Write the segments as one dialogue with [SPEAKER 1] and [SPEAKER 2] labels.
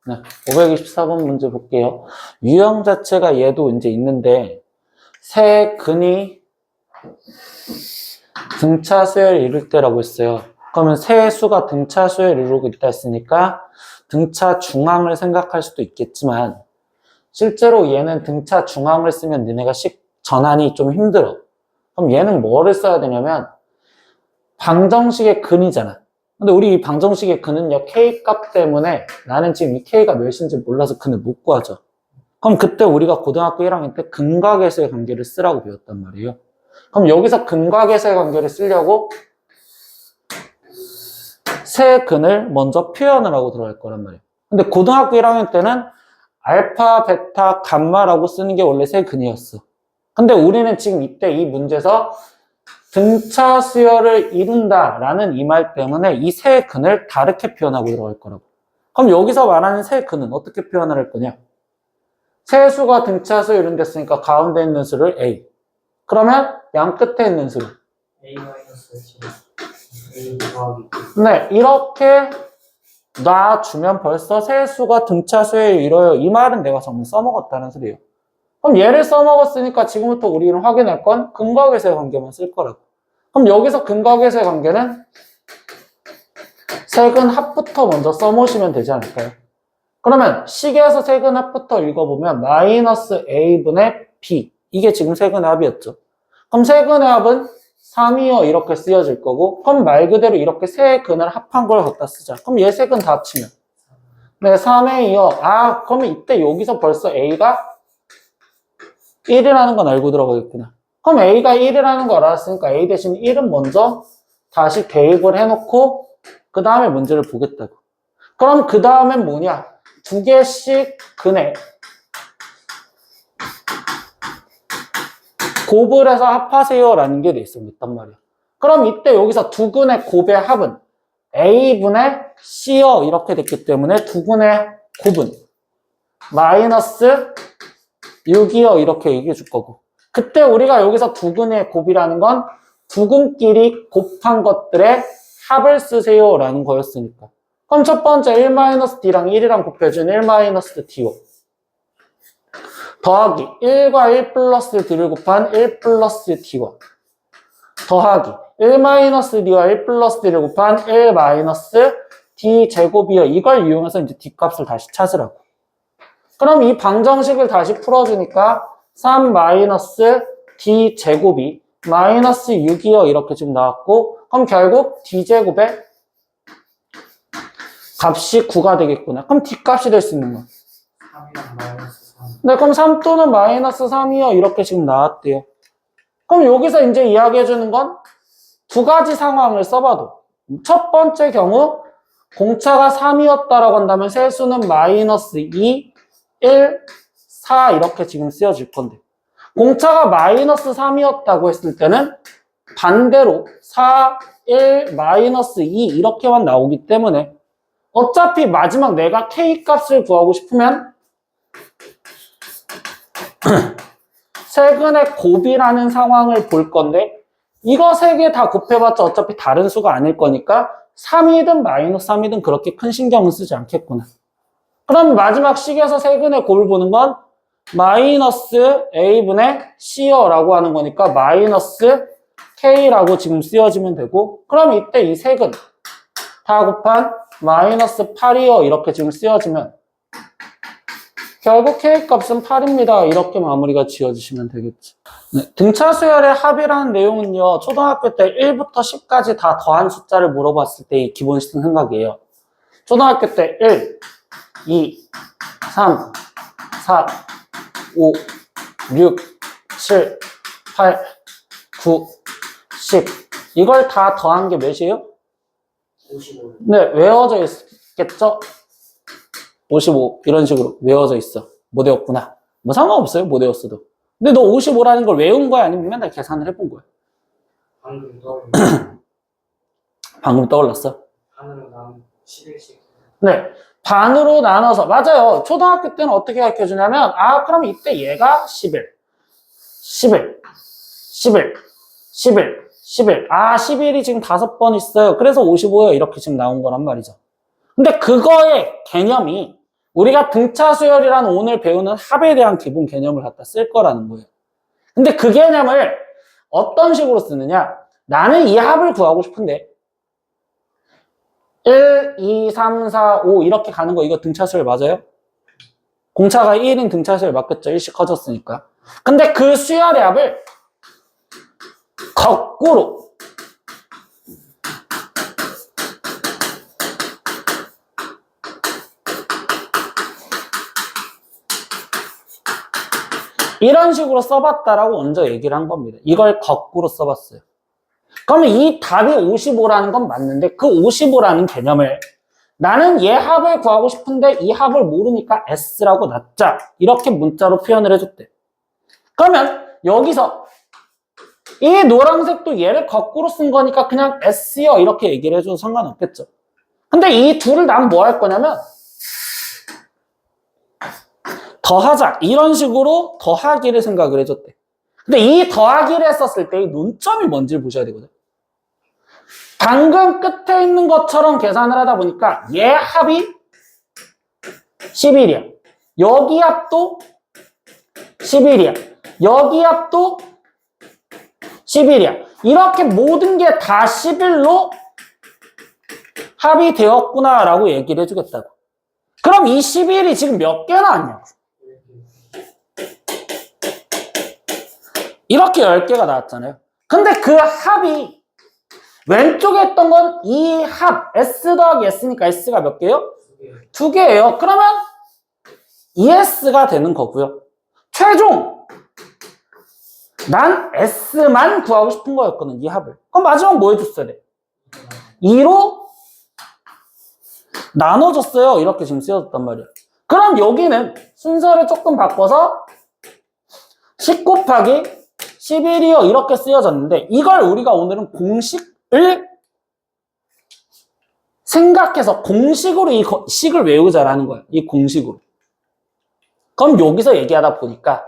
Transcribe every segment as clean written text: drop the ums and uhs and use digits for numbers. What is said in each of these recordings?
[SPEAKER 1] 네, 524번 문제 볼게요. 유형 자체가 얘도 이제 있는데, 세 근이 등차 수열을 이룰 때라고 했어요. 그러면 세 수가 등차 수열을 이루고 있다 했으니까, 등차 중앙을 생각할 수도 있겠지만, 실제로 얘는 등차 중앙을 쓰면 너네가 전환이 좀 힘들어. 그럼 얘는 뭐를 써야 되냐면, 방정식의 근이잖아. 근데 우리 이 방정식의 근은요, k 값 때문에 나는 지금 이 k가 몇인지 몰라서 근을 못 구하죠. 그럼 그때 우리가 고등학교 1학년 때 근과계수의 관계를 쓰라고 배웠단 말이에요. 그럼 여기서 근과계수의 관계를 쓰려고 세 근을 먼저 표현을 하고 들어갈 거란 말이에요. 근데 고등학교 1학년 때는 알파, 베타, 감마라고 쓰는 게 원래 세 근이었어. 근데 우리는 지금 이때 이 문제에서 등차 수열을 이룬다라는 이 말 때문에 이 세 근을 다르게 표현하고 들어갈 거라고. 그럼 여기서 말하는 세 근은 어떻게 표현을 할 거냐? 세 수가 등차 수열 이룬댔으니까 가운데 있는 수를 A. 그러면 양 끝에 있는 수를
[SPEAKER 2] A 더하기
[SPEAKER 1] 네, 이렇게 놔주면 벌써 세 수가 등차 수열을 이뤄요. 이 말은 내가 전부 써먹었다는 소리예요. 그럼 얘를 써먹었으니까 지금부터 우리는 확인할 건 근과계수의 관계만 쓸 거라고. 그럼 여기서 근과계수의 관계는 세근 합부터 먼저 써놓으시면 되지 않을까요? 그러면 식에서 세근 합부터 읽어보면 마이너스 a분의 b, 이게 지금 세근의 합이었죠. 그럼 세근의 합은 3이요 이렇게 쓰여질 거고, 그럼 말 그대로 이렇게 세 근을 합한 걸 갖다 쓰자. 그럼 얘 세근 다 합치면 네, 3a요. 아, 그러면 이때 여기서 벌써 a가 1이라는 건 알고 들어가겠구나. 그럼 A가 1이라는 거 알았으니까 A 대신 1은 먼저 다시 대입을 해놓고 그 다음에 문제를 보겠다고. 그럼 그 다음엔 뭐냐? 두 개씩 근에 곱을 해서 합하세요 라는 게 돼 있단 말이야. 그럼 이때 여기서 두 근의 곱의 합은 A분의 C요 이렇게 됐기 때문에 두 근의 곱은 마이너스 6이요 이렇게 얘기해 줄 거고, 그때 우리가 여기서 두 근의 곱이라는 건 두 근끼리 곱한 것들의 합을 쓰세요 라는 거였으니까. 그럼 첫 번째 1-d랑 1이랑 곱해준 1-d요 더하기 1과 1 플러스 d를 곱한 1 플러스 d와 더하기 1-d와 1 플러스 d를 곱한 1 마이너스 d 제곱이요. 이걸 이용해서 이제 d 값을 다시 찾으라고. 그럼 이 방정식을 다시 풀어주니까 3 마이너스 d 제곱이 마이너스 6이요 이렇게 지금 나왔고, 그럼 결국 d 제곱의 값이 9가 되겠구나. 그럼 d 값이 될 수 있는 거야.
[SPEAKER 2] 3이랑 마이너스 3
[SPEAKER 1] 네, 그럼 3 또는 마이너스 3이요 이렇게 지금 나왔대요. 그럼 여기서 이제 이야기해주는 건 두 가지 상황을 써봐도, 첫 번째 경우 공차가 3이었다라고 한다면 세수는 마이너스 2, 1, 4 이렇게 지금 쓰여질 건데, 공차가 마이너스 3이었다고 했을 때는 반대로 4, 1, 마이너스 2 이렇게만 나오기 때문에 어차피 마지막 내가 k 값을 구하고 싶으면 세근의 곱이라는 상황을 볼 건데, 이거 세 개 다 곱해봤자 어차피 다른 수가 아닐 거니까 3이든 마이너스 3이든 그렇게 큰 신경은 쓰지 않겠구나. 그럼 마지막 식에서 세근의 곱을 보는 건 마이너스 a분의 c요라고 하는 거니까 마이너스 k라고 지금 쓰여지면 되고, 그럼 이때 이 세근 다 곱한 마이너스 8이요 이렇게 지금 쓰여지면 결국 k 값은 8입니다 이렇게 마무리가 지어지시면 되겠지. 네, 등차 수열의 합이라는 내용은요, 초등학교 때 1부터 10까지 다 더한 숫자를 물어봤을 때의 기본 생각이에요. 초등학교 때 1, 2, 3, 4, 5, 6, 7, 8, 9, 10 이걸 다 더한 게 몇이에요?
[SPEAKER 2] 55.
[SPEAKER 1] 네, 외워져 있겠죠? 55 이런 식으로 외워져 있어. 못 외웠구나. 뭐 상관없어요, 못 외웠어도. 근데 너 55라는 걸 외운 거야 아니면 맨날 계산을 해본 거야?
[SPEAKER 2] 방금 떠올린
[SPEAKER 1] 방금 떠올랐어?
[SPEAKER 2] 하늘은 남 11씩
[SPEAKER 1] 네, 반으로 나눠서, 맞아요. 초등학교 때는 어떻게 가르쳐주냐면, 아, 그럼 이때 얘가 11, 11, 11, 11, 11. 아, 11이 지금 5번 있어요. 그래서 55예요. 이렇게 지금 나온 거란 말이죠. 근데 그거의 개념이 우리가 등차 수열이란 오늘 배우는 합에 대한 기본 개념을 갖다 쓸 거라는 거예요. 근데 그 개념을 어떤 식으로 쓰느냐? 나는 이 합을 구하고 싶은데 1, 2, 3, 4, 5 이렇게 가는 거 이거 등차 수열 맞아요? 공차가 1인 등차 수열 맞겠죠? 1씩 커졌으니까. 근데 그 수열의 합을 거꾸로 이런 식으로 써봤다라고 먼저 얘기를 한 겁니다. 이걸 거꾸로 써봤어요. 그러면 이 답이 55라는 건 맞는데 그 55라는 개념을 나는 얘 합을 구하고 싶은데 이 합을 모르니까 S라고 놨자 이렇게 문자로 표현을 해줬대. 그러면 여기서 이 노란색도 얘를 거꾸로 쓴 거니까 그냥 S요 이렇게 얘기를 해줘도 상관없겠죠. 근데 이 둘을 난 뭐 할 거냐면 더하자 이런 식으로 더하기를 생각을 해줬대. 근데 이 더하기를 했었을 때 이 논점이 뭔지를 보셔야 되거든. 방금 끝에 있는 것처럼 계산을 하다 보니까 얘 합이 11이야. 여기 합도 11이야. 여기 합도 11이야. 이렇게 모든 게 다 11로 합이 되었구나라고 얘기를 해주겠다고. 그럼 이 11이 지금 몇 개 나왔냐고. 이렇게 10개가 나왔잖아요. 근데 그 합이 왼쪽에 했던 건 이 합 S 더하기 S니까 S가 몇 개요? 2개예요. 그러면 ES가 되는 거고요. 최종 난 S만 구하고 싶은 거였거든, 이 합을. 그럼 마지막 뭐 해줬어야 돼? 2로 나눠줬어요. 이렇게 지금 쓰여졌단 말이야. 그럼 여기는 순서를 조금 바꿔서 10 곱하기 11이요. 이렇게 쓰여졌는데 이걸 우리가 오늘은 공식을 생각해서 공식으로 이 식을 외우자라는 거야. 이 공식으로. 그럼 여기서 얘기하다 보니까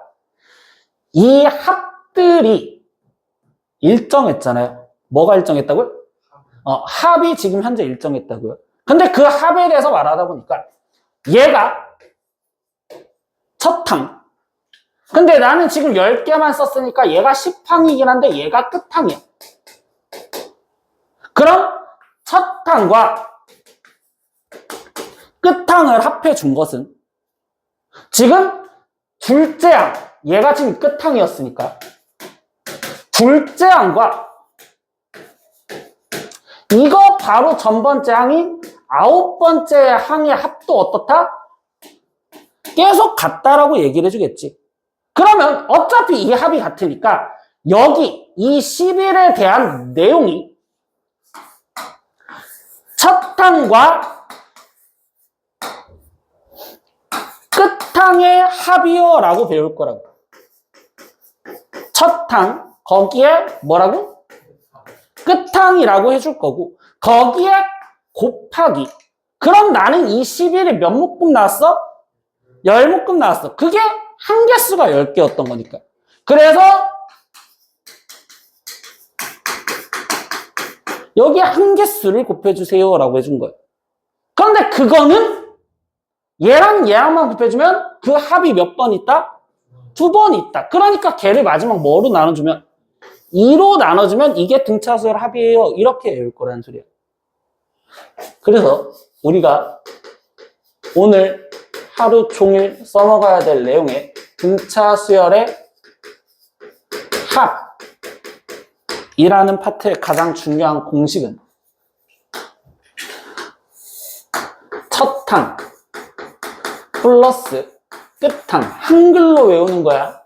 [SPEAKER 1] 이 합들이 일정했잖아요. 뭐가 일정했다고요? 합이 지금 현재 일정했다고요. 근데 그 합에 대해서 말하다 보니까 얘가 첫 항. 근데 나는 지금 10개만 썼으니까 얘가 10항이긴 한데 얘가 끝항이야. 그럼 첫 항과 끝항을 합해 준 것은 지금 둘째 항, 얘가 지금 끝항이었으니까 둘째 항과 이거 바로 전번째 항인 9번째 항의 합도 어떻다? 계속 같다라고 얘기를 해주겠지. 그러면 어차피 이 합이 같으니까 여기 이 11에 대한 내용이 첫 항과 끝항의 합이요 라고 배울 거라고. 첫 항, 거기에 뭐라고? 끝항이라고 해줄 거고 거기에 곱하기. 그럼 나는 이 11이 몇 묶음 나왔어? 10묶음 나왔어. 그게 한 개수가 10개였던 거니까. 그래서 여기 한 개수를 곱해주세요 라고 해준 거예요. 그런데 그거는 얘랑 얘랑만 곱해주면 그 합이 몇 번 있다? 2번 있다. 그러니까 걔를 마지막 뭐로 나눠주면 2로 나눠주면 이게 등차수열 합이에요. 이렇게 외울 거라는 소리야. 그래서 우리가 오늘 하루 종일 써먹어야 될 내용의 등차수열의 합이라는 파트의 가장 중요한 공식은 첫 항 플러스 끝항. 한글로 외우는 거야.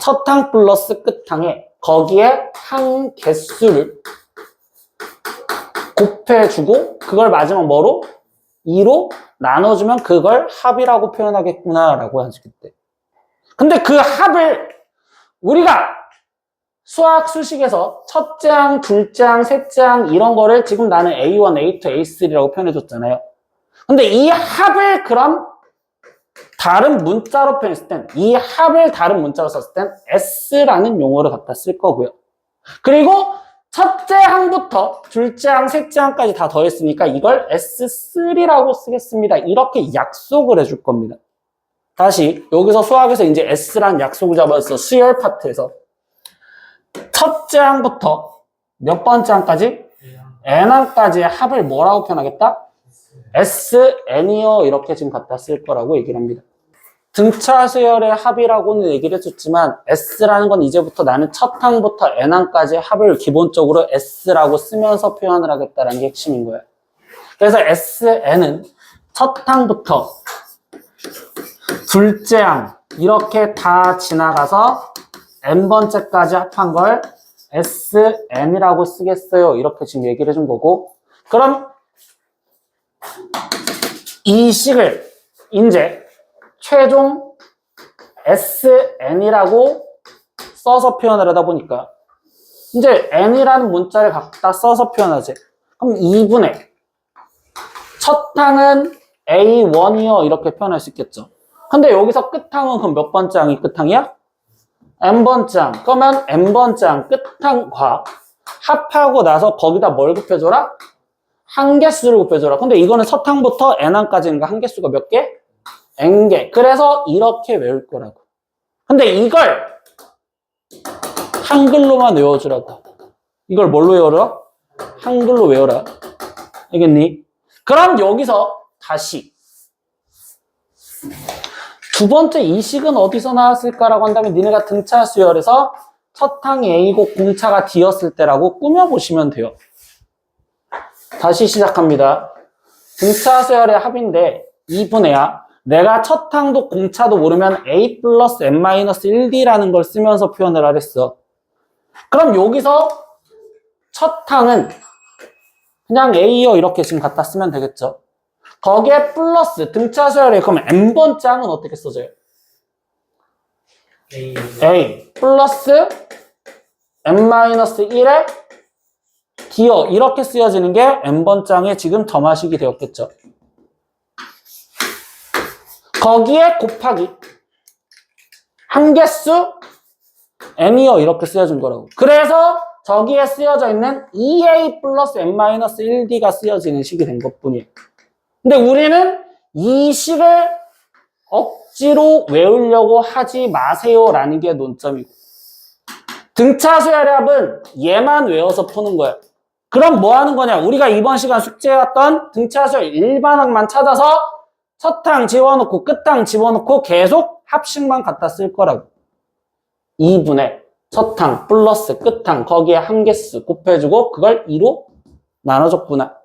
[SPEAKER 1] 첫 항 플러스 끝항에 거기에 항 개수를 곱해주고 그걸 마지막 뭐로? 2로 나눠주면 그걸 합이라고 표현하겠구나 라고 하시겠대. 근데 그 합을 우리가 수학 수식에서 첫째 항, 둘째 항, 셋째 항 이런 거를 지금 나는 A1, A2, A3라고 표현해줬잖아요. 근데 이 합을 그럼 다른 문자로 표현했을 땐 이 합을 다른 문자로 썼을 땐 S라는 용어를 갖다 쓸 거고요. 그리고 첫째 항부터 둘째 항, 셋째 항까지 다 더했으니까 이걸 S3라고 쓰겠습니다. 이렇게 약속을 해줄 겁니다. 다시 여기서 수학에서 이제 S란 약속을 잡았어. 수열 파트에서 첫째 항부터 몇 번째 항까지? N항까지의 합을 뭐라고 표현하겠다? SN이요 이렇게 지금 갖다 쓸 거라고 얘기를 합니다. 등차 수열의 합이라고는 얘기를 해줬지만 S라는 건 이제부터 나는 첫 항부터 N항까지의 합을 기본적으로 S라고 쓰면서 표현을 하겠다는 게 핵심인 거예요. 그래서 SN은 첫 항부터 둘째 항 이렇게 다 지나가서 N번째까지 합한 걸 SN이라고 쓰겠어요. 이렇게 지금 얘기를 해준 거고, 그럼 이 식을 이제 최종 SN이라고 써서 표현을 하다 보니까 이제 N이라는 문자를 갖다 써서 표현하지. 그럼 2분의 첫 항은 A1이요 이렇게 표현할 수 있겠죠. 근데 여기서 끝항은 그럼 몇 번째 항이 끝항이야? N번째 항. 그러면 N번째 항 끝항과 합하고 나서 거기다 뭘 곱해줘라? 한개수를 곱해줘라. 근데 이거는 첫 항부터 N항까지니까 한개수가 몇 개? N개. 그래서 이렇게 외울 거라고. 근데 이걸 한글로만 외워주라고. 이걸 뭘로 외워라? 한글로 외워라. 알겠니? 그럼 여기서 다시 두 번째 이 식은 어디서 나왔을까라고 한다면 니네가 등차 수열에서 첫 항이 A고 공차가 D였을 때라고 꾸며보시면 돼요. 다시 시작합니다. 등차 수열의 합인데 2분의야. 내가 첫 항도 공차도 모르면 A 플러스 N-1D라는 걸 쓰면서 표현을 하랬어. 그럼 여기서 첫 항은 그냥 A요 이렇게 지금 갖다 쓰면 되겠죠. 거기에 플러스 등차 수열에 그러면 N번째 항은 어떻게 써져요? A 플러스 N-1에 D요 이렇게 쓰여지는 게 N번째 항에 지금 점화식이 되었겠죠. 거기에 곱하기 한개수 N이요 이렇게 쓰여진 거라고. 그래서 저기에 쓰여져 있는 2A 플러스 N-1D가 쓰여지는 식이 된 것뿐이에요. 근데 우리는 이 식을 억지로 외우려고 하지 마세요라는 게 논점이고, 등차 수열의 합은 얘만 외워서 푸는 거야. 그럼 뭐 하는 거냐? 우리가 이번 시간 숙제해왔던 등차 수열 일반항만 찾아서 첫 항 집어넣고 끝항 집어넣고 계속 합식만 갖다 쓸 거라고. 2분의 첫 항 플러스 끝항 거기에 한개수 곱해주고 그걸 2로 나눠줬구나.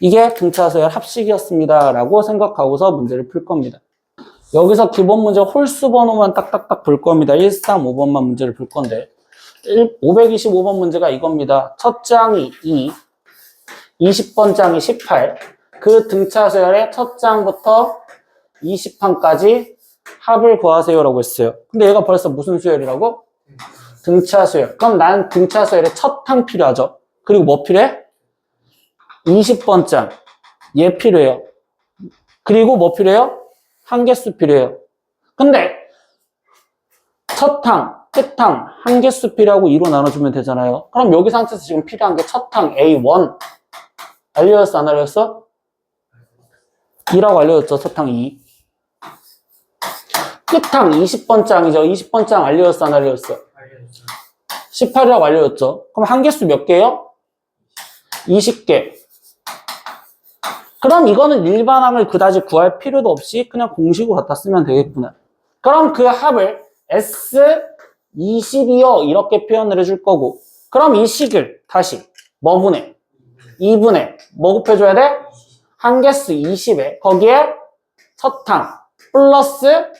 [SPEAKER 1] 이게 등차 수열 합식이었습니다 라고 생각하고서 문제를 풀 겁니다. 여기서 기본 문제 홀수 번호만 딱딱딱 볼 겁니다. 135번만 문제를 풀 건데 525번 문제가 이겁니다. 첫째 항이 2, 20번째 항이 18. 그 등차 수열의 첫째 항부터 20항까지 합을 구하세요라고 했어요. 근데 얘가 벌써 무슨 수열이라고? 등차 수열. 그럼 난 등차 수열의 첫 항 필요하죠. 그리고 뭐 필요해? 20번째 항. 얘 필요해요. 그리고 뭐 필요해요? 한개수 필요해요. 근데 첫 항, 끝항, 한개수 필요하고 2로 나눠주면 되잖아요. 그럼 여기 상태에서 지금 필요한 게 첫 항 A1. 알려졌어? 안 알려졌어? 2라고 알려졌죠? 첫 항 2. 끝항 20번째 항이죠. 20번째 항 알려졌어? 안 알려졌어? 18이라고 알려졌죠. 그럼 한개수 몇 개요? 20개. 그럼 이거는 일반항을 그다지 구할 필요도 없이 그냥 공식으로 갖다 쓰면 되겠구나. 그럼 그 합을 S20이요 이렇게 표현을 해줄 거고, 그럼 이 식을 다시 뭐분의 2분의 뭐 곱해줘야 돼? 한개수 20에 거기에 첫항 플러스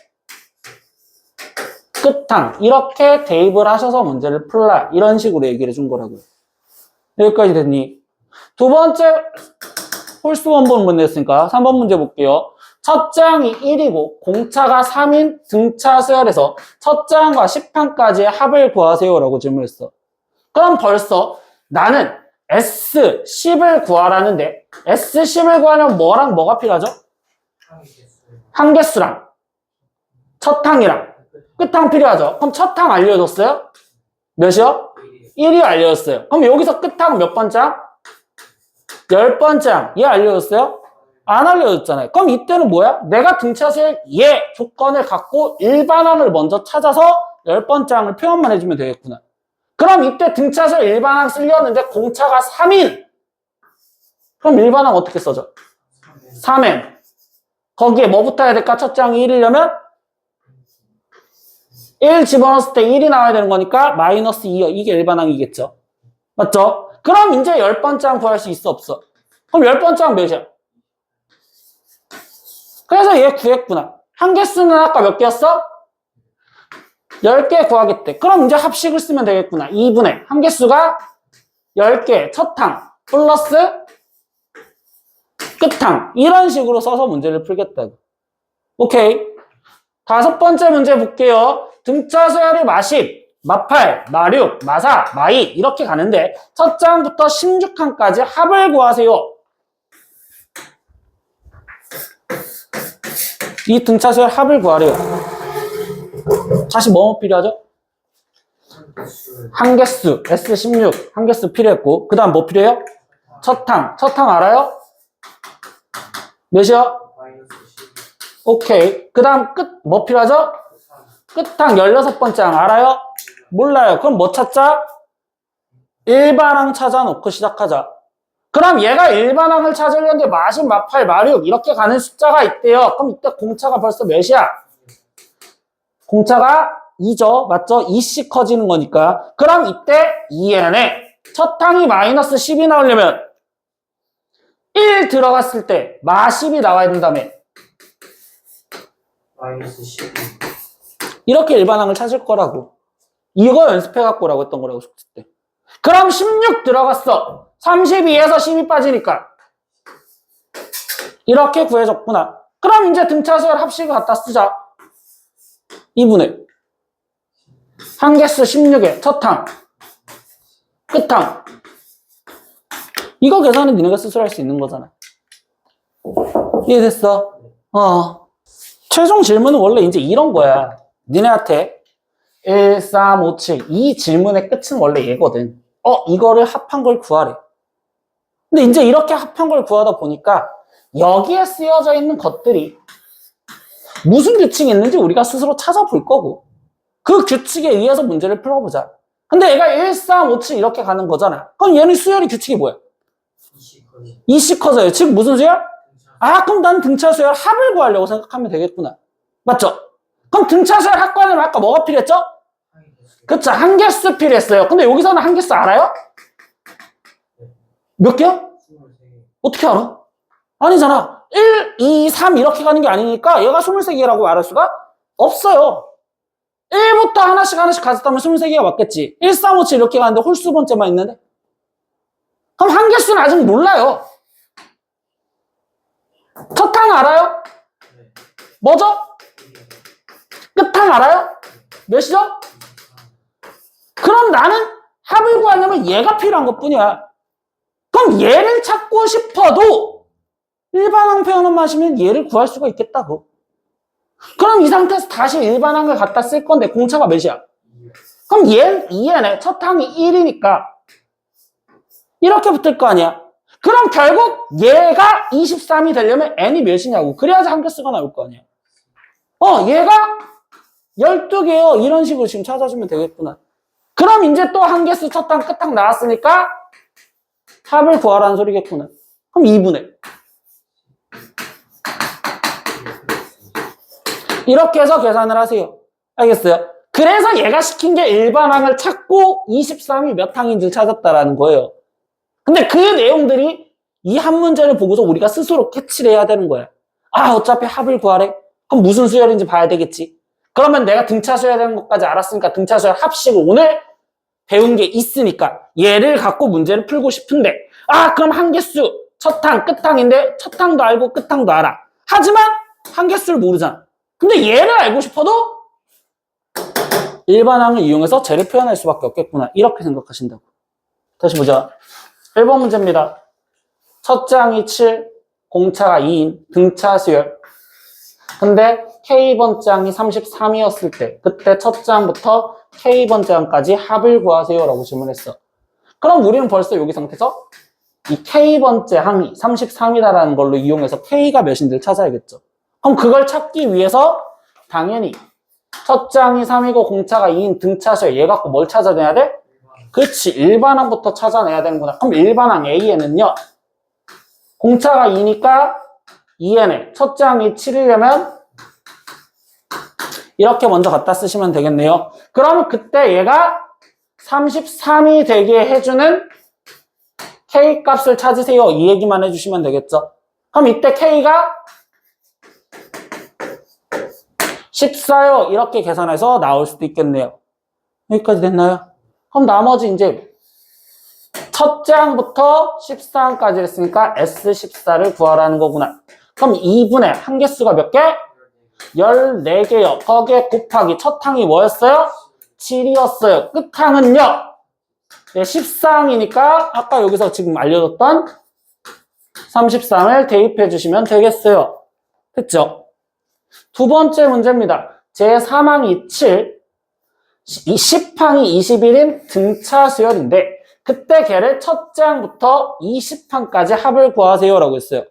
[SPEAKER 1] 끝항 이렇게 대입을 하셔서 문제를 풀라 이런 식으로 얘기를 해준 거라고요. 여기까지 됐니? 두 번째 홀수 원본 문제 했으니까 3번 문제 볼게요. 첫째 항이 1이고 공차가 3인 등차 수열에서 첫째 항과 10항까지의 합을 구하세요라고 질문했어. 그럼 벌써 나는 S10을 구하라는데 S10을 구하려면 뭐랑 뭐가 필요하죠? 한개수랑 첫 항이랑 끝항 필요하죠. 그럼 첫 항 알려줬어요? 몇이요? 1이 알려졌어요. 그럼 여기서 끝하고 몇 번째? 10번째. 얘 알려졌어요? 안 알려졌잖아요. 그럼 이때는 뭐야? 내가 등차수의 얘 조건을 갖고 일반항을 먼저 찾아서 10번째 항을 표현만 해주면 되겠구나. 그럼 이때 등차수의 일반항 쓰려는데 공차가 3인. 그럼 일반항 어떻게 써져? 3n. 거기에 뭐 붙어야 될까? 첫째 항이 1이려면 1 집어넣었을 때 1이 나와야 되는 거니까 마이너스 2요. 이게 일반항이겠죠. 맞죠? 그럼 이제 10번째 항 구할 수 있어 없어? 그럼 10번째 항 몇이야? 그래서 얘 구했구나. 한개수는 아까 몇 개였어? 10개 구하겠대. 그럼 이제 합식을 쓰면 되겠구나. 2분의 한개수가 10개 첫 항 플러스 끝항. 이런 식으로 써서 문제를 풀겠다고. 오케이. 5번째 문제 볼게요. 등차 수열이 마10, 마8, 마6, 마4, 마2 이렇게 가는데 첫 장부터 16항까지 합을 구하세요. 이 등차 수열 합을 구하래요. 다시 뭐 필요하죠? 한개수, S16 한개수 필요했고 그 다음 뭐 필요해요? 첫 항 알아요? 몇이요? 오케이. 그 다음 끝 뭐 필요하죠? 끝항 16번째 항 알아요? 몰라요. 그럼 뭐 찾자? 일반항 찾아놓고 시작하자. 그럼 얘가 일반항을 찾으려는데 마10, 마8, 마6 이렇게 가는 숫자가 있대요. 그럼 이때 공차가 벌써 몇이야? 공차가 2죠. 맞죠? 2씩 커지는 거니까. 그럼 이때 2n에 첫 항이 마이너스 10이 나오려면 1 들어갔을 때 마10이 나와야 된다며.
[SPEAKER 2] 마이너스 10.
[SPEAKER 1] 이렇게 일반항을 찾을 거라고. 이거 연습해 갖고 오라고 했던 거라고 숙제 때. 그럼 16 들어갔어. 32에서 10이 빠지니까 이렇게 구해줬구나. 그럼 이제 등차 수열 합식을 갖다 쓰자. 2분의 한개수 16에 첫 항 끝항. 이거 계산은 니네가 스스로 할 수 있는 거잖아. 이해됐어? 최종 질문은 원래 이제 이런 거야. 니네한테 1, 3, 5, 7 이 질문의 끝은 원래 얘거든. 이거를 합한 걸 구하래. 근데 이제 이렇게 합한 걸 구하다 보니까 여기에 쓰여져 있는 것들이 무슨 규칙이 있는지 우리가 스스로 찾아볼 거고 그 규칙에 의해서 문제를 풀어보자. 근데 얘가 1, 3, 5, 7 이렇게 가는 거잖아. 그럼 얘는 수열의 규칙이 뭐야? 2씩 커져요. 즉 무슨 수열? 그럼 난 등차 수열 합을 구하려고 생각하면 되겠구나. 맞죠? 그럼 등차 수열 합과는 아까 뭐가 필요했죠? 그쵸, 한개수 필요했어요. 근데 여기서는 한개수 알아요? 몇 개야? 어떻게 알아? 아니잖아. 1, 2, 3 이렇게 가는 게 아니니까 얘가 23개라고 말할 수가 없어요. 1부터 하나씩 가졌다면 23개가 맞겠지. 1, 3, 5, 7 이렇게 가는데 홀수 번째만 있는데? 그럼 한개수는 아직 몰라요. 첫 항 알아요? 뭐죠? 끝항 알아요? 몇이죠? 그럼 나는 합을 구하려면 얘가 필요한 것 뿐이야. 그럼 얘를 찾고 싶어도 일반항 표현만 하시면 얘를 구할 수가 있겠다고. 그럼 이 상태에서 다시 일반항을 갖다 쓸 건데 공차가 몇이야? 그럼 얘는 2n에 첫 항이 1이니까 이렇게 붙을 거 아니야. 그럼 결국 얘가 23이 되려면 n이 몇이냐고. 그래야지 한개수가 나올 거 아니야. 얘가 12개요. 이런 식으로 지금 찾아주면 되겠구나. 그럼 이제 또 한개수 첫 항 끝항 나왔으니까 합을 구하라는 소리겠구나. 그럼 2분의 이렇게 해서 계산을 하세요. 알겠어요? 그래서 얘가 시킨 게 일반항을 찾고 23이 몇 항인지를 찾았다라는 거예요. 근데 그 내용들이 이 한 문제를 보고서 우리가 스스로 캐치를 해야 되는 거야. 어차피 합을 구하래? 그럼 무슨 수열인지 봐야 되겠지. 그러면 내가 등차 수열야 되는 것까지 알았으니까 등차 수열 합식을 오늘 배운 게 있으니까 얘를 갖고 문제를 풀고 싶은데 그럼 한개수 첫 항, 끝항인데 첫 항도 알고 끝항도 알아. 하지만 한개수를 모르잖아. 근데 얘를 알고 싶어도 일반항을 이용해서 쟤를 표현할 수밖에 없겠구나. 이렇게 생각하신다고. 다시 보자. 1번 문제입니다. 첫째 항이 7, 공차가 2인 등차 수열. 근데 K번째 항이 33이었을 때 그때 첫째 항부터 K번째 항까지 합을 구하세요 라고 질문했어. 그럼 우리는 벌써 여기 상태에서 이 K번째 항이 33이다라는 걸로 이용해서 K가 몇인지를 찾아야겠죠. 그럼 그걸 찾기 위해서 당연히 첫째 항이 3이고 공차가 2인 등차수야. 얘 갖고 뭘 찾아내야 돼? 그렇지. 일반항부터 찾아내야 되는구나. 그럼 일반항 A에는요. 공차가 2니까 2n에 첫째 항이 7이려면 이렇게 먼저 갖다 쓰시면 되겠네요. 그러면 그때 얘가 33이 되게 해주는 K 값을 찾으세요. 이 얘기만 해주시면 되겠죠. 그럼 이때 K가 14요. 이렇게 계산해서 나올 수도 있겠네요. 여기까지 됐나요? 그럼 나머지 이제 첫째 항부터 14항까지 했으니까 S14를 구하라는 거구나. 그럼 2분의 한 개수가 몇 개? 14개요. 거기에 곱하기 첫 항이 뭐였어요? 7이었어요. 끝 항은요? 네, 14항이니까 아까 여기서 지금 알려줬던 33을 대입해 주시면 되겠어요. 됐죠? 두 번째 문제입니다. 제3항이 7, 10항이 21인 등차 수열인데 그때 걔를 첫째 항부터 20항까지 합을 구하세요 라고 했어요.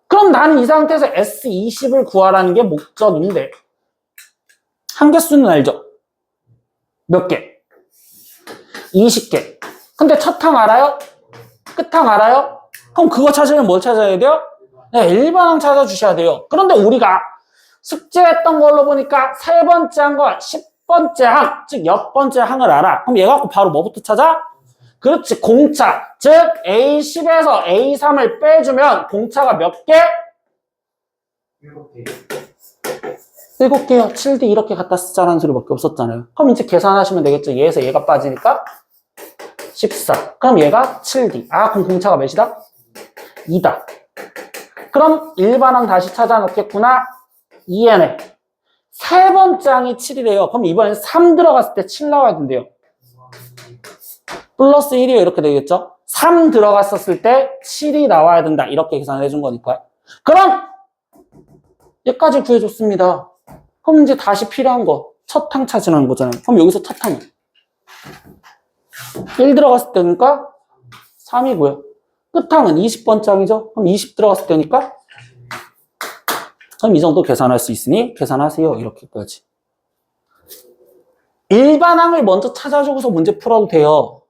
[SPEAKER 1] 그럼 나는 이 상태에서 S20을 구하라는 게 목적인데 한 개수는 알죠? 몇 개? 20개. 근데 첫 항 알아요? 끝 항 알아요? 그럼 그거 찾으면 뭘 찾아야 돼요? 네, 일반항 찾아주셔야 돼요. 그런데 우리가 숙제했던 걸로 보니까 세 번째 항과 10번째 항, 즉 옆번째 항을 알아. 그럼 얘 갖고 바로 뭐부터 찾아? 그렇지, 공차. 즉 A10에서 A3을 빼주면 공차가 몇 개?
[SPEAKER 2] 7개.
[SPEAKER 1] 7개요. 7D 이렇게 갖다 쓰자라는 소리밖에 없었잖아요. 그럼 이제 계산하시면 되겠죠. 얘에서 얘가 빠지니까 14. 그럼 얘가 7D. 아, 그럼 공차가 몇이다? 2다. 그럼 일반항 다시 찾아 놓겠구나. 2n에 세 번째 항이 7이래요. 그럼 이번엔 3 들어갔을 때 7 나와야 된대요. 플러스 1이요. 이렇게 되겠죠? 3 들어갔었을 때 7이 나와야 된다. 이렇게 계산을 해준 거니까요. 그럼 여기까지 구해줬습니다. 그럼 이제 다시 필요한 거 첫 항 찾으라는 거잖아요. 그럼 여기서 첫 항이 1 들어갔을 때니까 3이고요. 끝항은 20번째 항이죠. 그럼 20 들어갔을 때니까 그럼 이 정도 계산할 수 있으니 계산하세요. 이렇게까지. 일반항을 먼저 찾아주고서 문제 풀어도 돼요.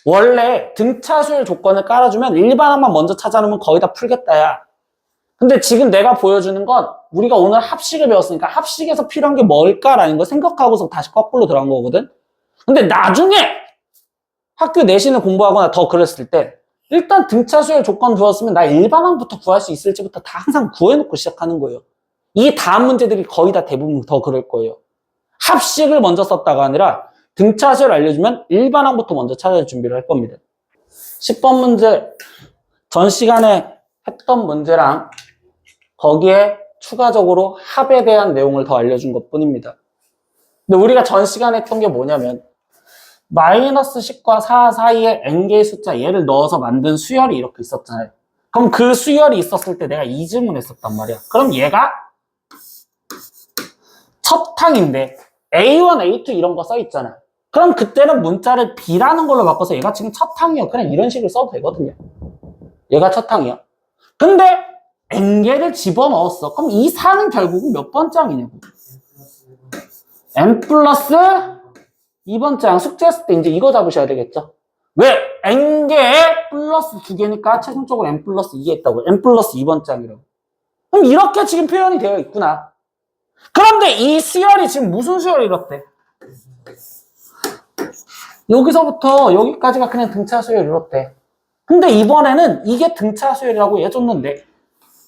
[SPEAKER 1] 원래 등차수열 조건을 깔아주면 일반항만 먼저 찾아놓으면 거의 다 풀겠다야. 근데 지금 내가 보여주는 건 우리가 오늘 합식을 배웠으니까 합식에서 필요한 게 뭘까라는 걸 생각하고서 다시 거꾸로 들어간 거거든. 근데 나중에 학교 내신을 공부하거나 더 그랬을 때 일단 등차수열 조건 배웠으면 나 일반항부터 구할 수 있을지부터 다 항상 구해놓고 시작하는 거예요. 이 다음 문제들이 거의 다 대부분 더 그럴 거예요. 합식을 먼저 썼다가 아니라 등차수열 알려주면 일반항부터 먼저 찾아줄 준비를 할 겁니다. 10번 문제 전 시간에 했던 문제랑 거기에 추가적으로 합에 대한 내용을 더 알려준 것 뿐입니다. 근데 우리가 전 시간에 했던 게 뭐냐면 마이너스 10과 4 사이에 n개의 숫자 얘를 넣어서 만든 수열이 이렇게 있었잖아요. 그럼 그 수열이 있었을 때 내가 이 질문을 했었단 말이야. 그럼 얘가 첫 항인데 A1, A2 이런 거 써있잖아. 그럼 그때는 문자를 B라는 걸로 바꿔서 얘가 지금 첫 항이야. 그냥 이런 식으로 써도 되거든요. 얘가 첫 항이야. 근데 n개를 집어넣었어. 그럼 이 4는 결국은 몇 번째 항이냐고. n 플러스 2번째 항 숙제했을 때 이제 이거 잡으셔야 되겠죠. 왜? n개에 플러스 2개니까 최종적으로 n 플러스 2 했다고. n 플러스 2번째 항이라고. 그럼 이렇게 지금 표현이 되어 있구나. 그런데 이 수열이 지금 무슨 수열이 이렇대? 여기서부터 여기까지가 그냥 등차 수열이 이렇대. 근데 이번에는 이게 등차 수열이라고 해줬는데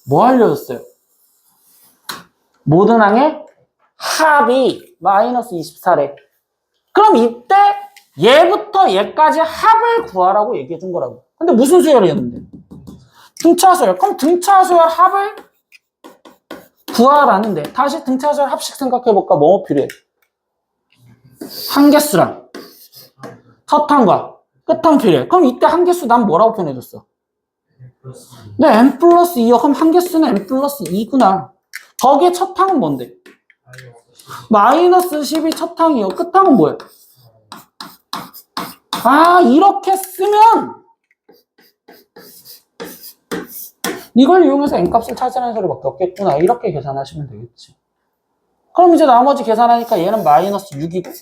[SPEAKER 1] 뭐 알려줬어요? 모든 항의 합이 마이너스 24래. 그럼 이때 얘부터 얘까지 합을 구하라고 얘기해 준 거라고. 근데 무슨 수열이었는데? 등차 수열. 그럼 등차 수열 합을 구하라는데 다시 등차 수열 합식 생각해볼까? 뭐 필요해? 한 개수랑 첫 항과 끝 항 필요해. 그럼 이때 한 개수 난 뭐라고 표현해줬어? 네, n 플러스 2요. 그럼 한 개수는 n 플러스 2구나. 거기에 첫 항은 뭔데? 마이너스 10이 첫 항이요. 끝 항은 뭐예요? 아, 이렇게 쓰면 이걸 이용해서 n값을 찾으라는 소리밖에 없겠구나. 이렇게 계산하시면 되겠지. 그럼 이제 나머지 계산하니까 얘는 마이너스 6이고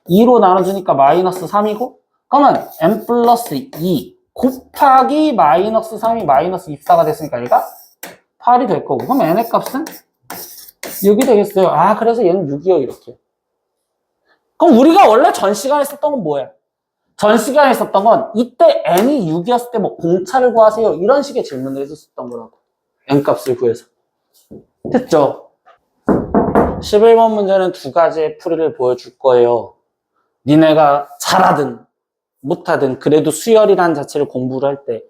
[SPEAKER 1] 2로 나눠주니까 마이너스 3이고 그러면 n 플러스 2 곱하기 마이너스 3이 마이너스 24가 됐으니까 얘가 8이 될 거고 그럼 n의 값은 6이 되겠어요. 아, 그래서 얘는 6이요. 이렇게. 그럼 우리가 원래 전 시간에 썼던 건 뭐예요? 전 시간에 썼던 건 이때 n이 6이었을 때 뭐 공차를 구하세요. 이런 식의 질문을 해줬었던 거라고. n값을 구해서. 됐죠? 11번 문제는 두 가지의 풀이를 보여줄 거예요. 니네가 잘하든 못하든 그래도 수열이라는 자체를 공부를 할 때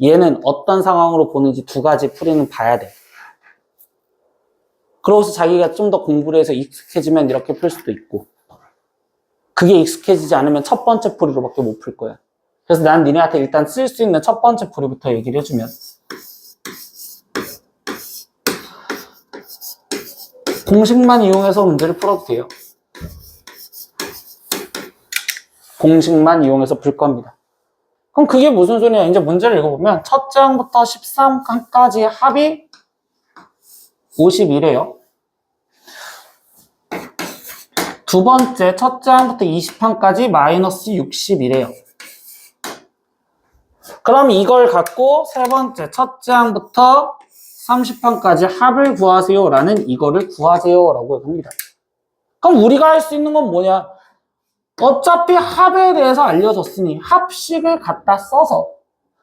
[SPEAKER 1] 얘는 어떤 상황으로 보는지 두 가지 풀이는 봐야 돼. 그러고서 자기가 좀 더 공부를 해서 익숙해지면 이렇게 풀 수도 있고 그게 익숙해지지 않으면 첫 번째 풀이로밖에 못 풀 거야. 그래서 난 니네한테 일단 쓸 수 있는 첫 번째 풀이부터 얘기를 해주면 공식만 이용해서 문제를 풀어도 돼요. 공식만 이용해서 풀 겁니다. 그럼 그게 무슨 소리냐? 이제 문제를 읽어보면 첫째 항부터 13항까지 합이 51이에요. 두 번째 첫째 항부터 20항까지 마이너스 61이에요. 그럼 이걸 갖고 세 번째 첫째 항부터 30항까지 합을 구하세요 라는 이거를 구하세요 라고 합니다. 그럼 우리가 할 수 있는 건 뭐냐? 어차피 합에 대해서 알려줬으니 합식을 갖다 써서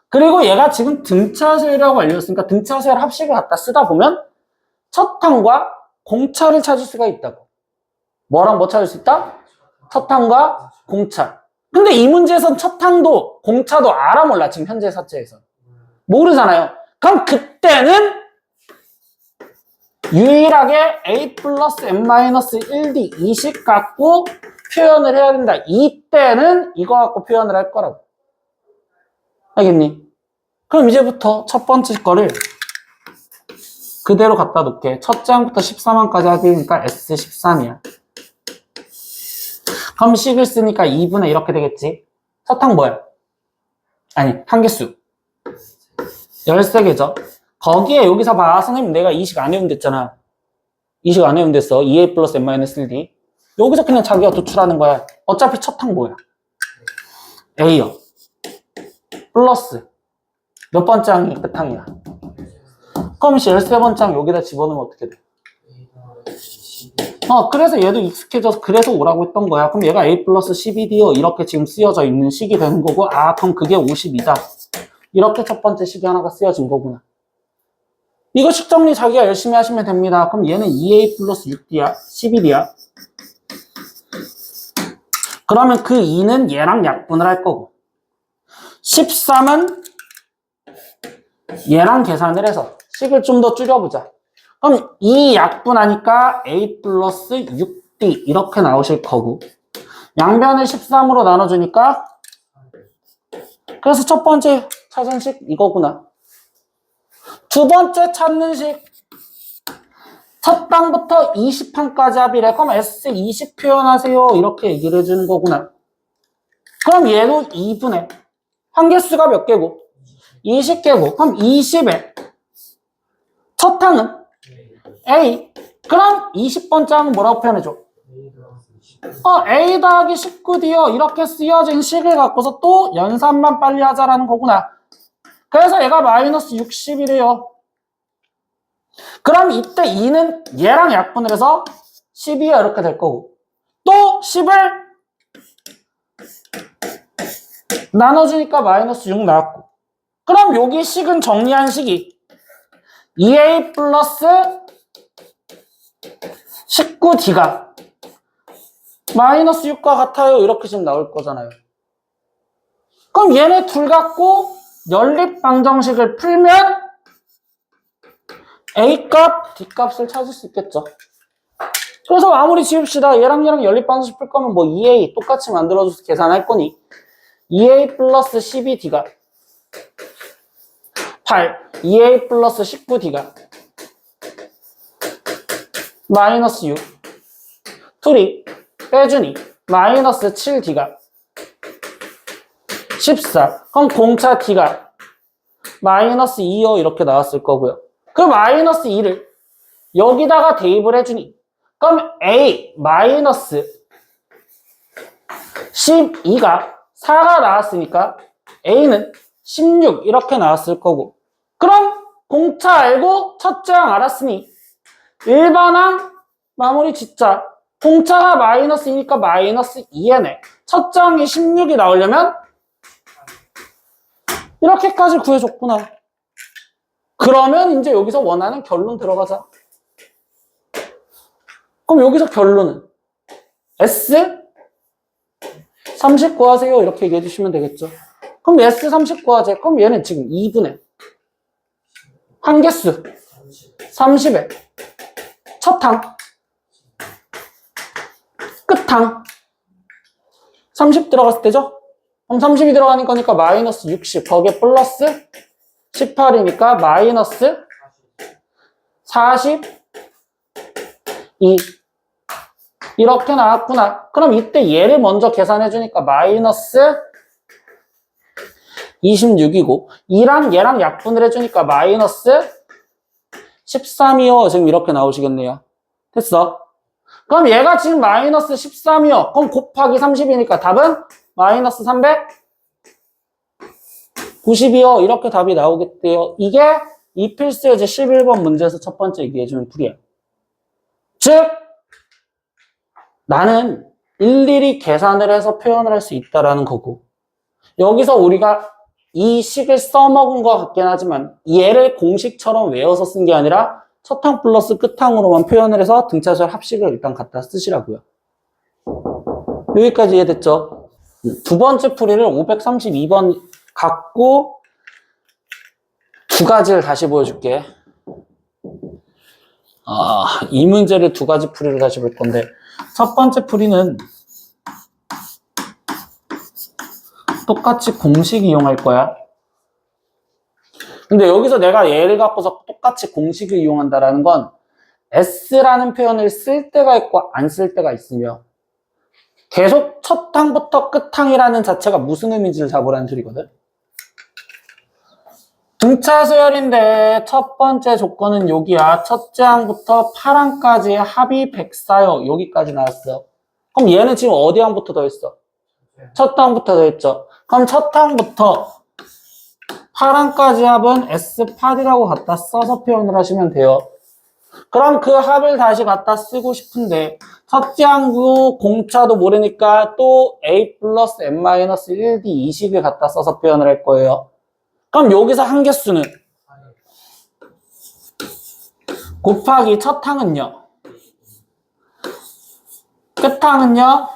[SPEAKER 1] 그리고 얘가 지금 등차수열이라고 알려줬으니까 등차수열 합식을 갖다 쓰다 보면 첫 항과 공차를 찾을 수가 있다고. 뭐랑 뭐 찾을 수 있다? 첫 항과 공차. 근데 이 문제에선 첫 항도 공차도 알아 몰라. 지금 현재 사체에서. 모르잖아요. 그럼 그때는 유일하게 a 플러스 n-1d 이식 갖고 표현을 해야 된다. 이때는 이거 갖고 표현을 할 거라고. 알겠니? 그럼 이제부터 첫 번째 거를 그대로 갖다 놓게. 첫째 항부터 13항까지 하니까 S13이야. 그럼 식을 쓰니까 2분의 이렇게 되겠지. 첫 항 뭐야? 아니, 한개수 13개죠. 거기에 여기서 봐. 선생님 내가 이식 안 외우면 됐잖아. 이식 안 외우면 됐어. 2a 플러스 n-1d. 여기서 그냥 자기가 도출하는 거야. 어차피 첫 항 뭐야? a요. 플러스 몇 번째 항이 끝 항이야. 그럼 13번째 항 여기다 집어넣으면 어떻게 돼? 그래서 얘도 익숙해져서 그래서 오라고 했던 거야. 그럼 얘가 a 플러스 12d요. 이렇게 지금 쓰여져 있는 식이 되는 거고 아 그럼 그게 52다. 이렇게 첫 번째 식이 하나가 쓰여진 거구나. 이거 식 정리 자기가 열심히 하시면 됩니다. 그럼 얘는 2a 플러스 6d야. 11이야. 그러면 그 2는 얘랑 약분을 할 거고 13은 얘랑 계산을 해서 식을 좀 더 줄여보자. 그럼 2 약분하니까 a 플러스 6d 이렇게 나오실 거고 양변을 13으로 나눠주니까 그래서 첫 번째 찾은 식 이거구나. 두 번째 찾는 식 첫 항부터 20항까지 합이래. 그럼 S20 표현하세요. 이렇게 얘기를 해주는 거구나. 그럼 얘도 2분의 한개수가 몇 개고? 20개고. 그럼 20에 첫 항은 A. 그럼 20번째 항은 뭐라고 표현해줘? A 더하기 19D요. 이렇게 쓰여진 식을 갖고서 또 연산만 빨리 하자라는 거구나. 그래서 얘가 마이너스 60이래요. 그럼 이때 2는 얘랑 약분을 해서 12야 이렇게 될 거고 또 10을 나눠주니까 마이너스 6 나왔고 그럼 여기 식은 정리한 식이 2a 플러스 19d가 마이너스 6과 같아요 이렇게 지금 나올 거잖아요. 그럼 얘네 둘 갖고 연립방정식을 풀면 A값, D값을 찾을 수 있겠죠. 그래서 아무리 지웁시다. 얘랑 연립방정식 풀 거면 뭐 2A 똑같이 만들어줘서 계산할 거니 2A 플러스 12D가 8, 2A 플러스 19D가 마이너스 6. 둘이 빼주니 마이너스 7D가 14. 그럼 공차 D가 마이너스 2요 이렇게 나왔을 거고요. 그 마이너스 2를 여기다가 대입을 해주니 그럼 A 마이너스 12가 4가 나왔으니까 A는 16 이렇게 나왔을 거고 그럼 공차 알고 첫째 항 알았으니 일반항 마무리 짓자. 공차가 마이너스 2니까 마이너스 2n에 첫째 항이 16이 나오려면 이렇게까지 구해줬구나. 그러면 이제 여기서 원하는 결론 들어가자. 그럼 여기서 결론은 S 30 구하세요 이렇게 얘기해 주시면 되겠죠. 그럼 S 30 구하재. 그럼 얘는 지금 2분의 한개수 30에 첫항 끝항 30 들어갔을 때죠. 그럼 30이 들어가는 거니까 마이너스 60 거기에 플러스 18이니까 마이너스 42 이렇게 나왔구나. 그럼 이때 얘를 먼저 계산해 주니까 마이너스 26이고 2랑 얘랑 약분을 해주니까 마이너스 13이요. 지금 이렇게 나오시겠네요. 됐어. 그럼 얘가 지금 마이너스 13이요. 그럼 곱하기 30이니까 답은 마이너스 390이요. 이렇게 답이 나오겠대요. 이게 이 필수예제 11번 문제에서 첫 번째 얘기해주는 풀이에요. 즉 나는 일일이 계산을 해서 표현을 할 수 있다라는 거고 여기서 우리가 이 식을 써먹은 것 같긴 하지만 얘를 공식처럼 외워서 쓴 게 아니라 첫항 플러스 끝항으로만 표현을 해서 등차수열 합식을 일단 갖다 쓰시라고요. 여기까지 이해됐죠? 두 번째 풀이를 532번 갖고 두 가지를 다시 보여줄게. 이 문제를 두 가지 풀이를 다시 볼 건데 첫 번째 풀이는 똑같이 공식 이용할 거야. 근데 여기서 내가 얘를 갖고서 똑같이 공식을 이용한다라는 건 S라는 표현을 쓸 때가 있고 안 쓸 때가 있으며 계속 첫 항부터 끝 항이라는 자체가 무슨 의미인지를 잡으라는 소리거든. 등차 수열인데 첫 번째 조건은 여기야. 첫째 항부터 8항까지의 합이 104요. 여기까지 나왔어. 그럼 얘는 지금 어디 항부터 더했어? 첫 항부터 더했죠. 그럼 첫 항부터 8항까지 합은 S8이라고 갖다 써서 표현을 하시면 돼요. 그럼 그 합을 다시 갖다 쓰고 싶은데 첫째 항도 공차도 모르니까 또 A 플러스 N-1D 이 식을 갖다 써서 표현을 할 거예요. 그럼 여기서 한 개수는 곱하기 첫 항은요. 끝 항은요.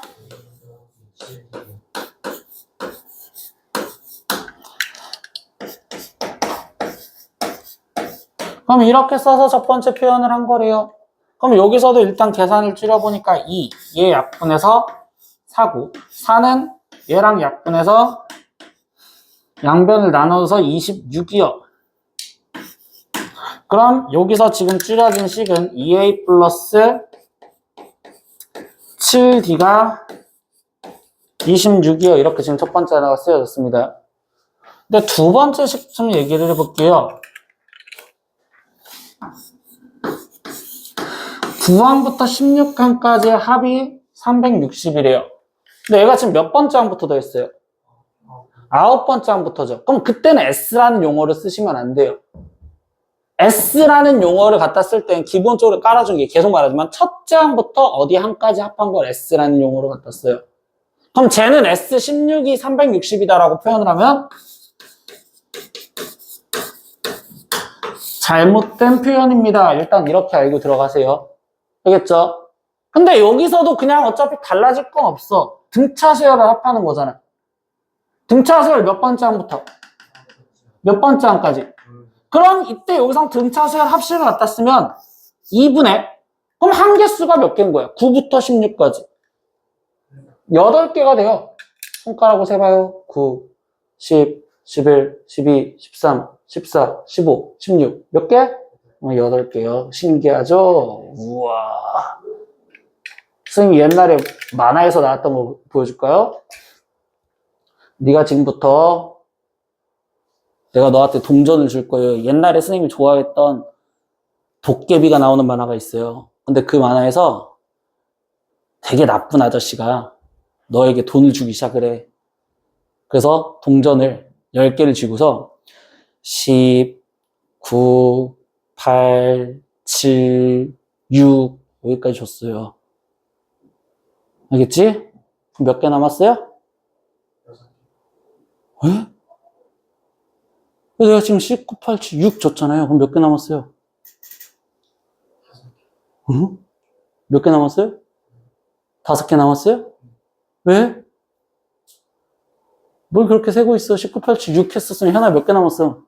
[SPEAKER 1] 그럼 이렇게 써서 첫 번째 표현을 한 거래요. 그럼 여기서도 일단 계산을 줄여보니까 2, 얘 약분해서 4고 4는 얘랑 약분해서 양변을 나눠서 26이요. 그럼 여기서 지금 줄여진 식은 2a 플러스 7d가 26이요. 이렇게 지금 첫 번째 하나가 쓰여졌습니다. 근데 두 번째 식 좀 얘기를 해볼게요. 9항부터 16항까지의 합이 360이래요. 근데 얘가 지금 몇 번째 항부터 더했어요? 9번째 항부터죠. 그럼 그때는 S라는 용어를 쓰시면 안 돼요. S라는 용어를 갖다 쓸 때는 기본적으로 깔아준 게 계속 말하지만 첫째 항부터 어디 항까지 합한 걸 S라는 용어로 갖다 써요. 그럼 쟤는 S16이 360이다라고 표현을 하면 잘못된 표현입니다. 일단 이렇게 알고 들어가세요. 알겠죠? 근데 여기서도 그냥 어차피 달라질 건 없어. 등차 수열을 합하는 거잖아. 등차 수열 몇 번째 항부터? 몇 번째 항까지? 그럼 이때 여기서 등차 수열 합식을 갖다 쓰면 2분의 그럼 한 개수가 몇 개인 거야? 9부터 16까지 8개가 돼요. 손가락으로 세봐요. 9, 10, 11, 12, 13, 14, 15, 16 몇 개? 8개요. 신기하죠? 우와. 선생님 옛날에 만화에서 나왔던 거 보여줄까요? 네가 지금부터 내가 너한테 동전을 줄 거예요. 옛날에 선생님이 좋아했던 도깨비가 나오는 만화가 있어요. 근데 그 만화에서 되게 나쁜 아저씨가 너에게 돈을 주기 시작을 해. 그래서 동전을 10개를 쥐고서 10, 9, 8, 7, 6 여기까지 줬어요. 알겠지? 그럼 몇 개 남았어요? 왜? 내가 지금 10, 9, 8, 7, 6 줬잖아요. 그럼 몇 개 남았어요? 응? 몇 개 남았어요? 5개 남았어요? 왜? 뭘 그렇게 세고 있어? 19, 8, 7, 6 했었으면 현아 몇 개 남았어?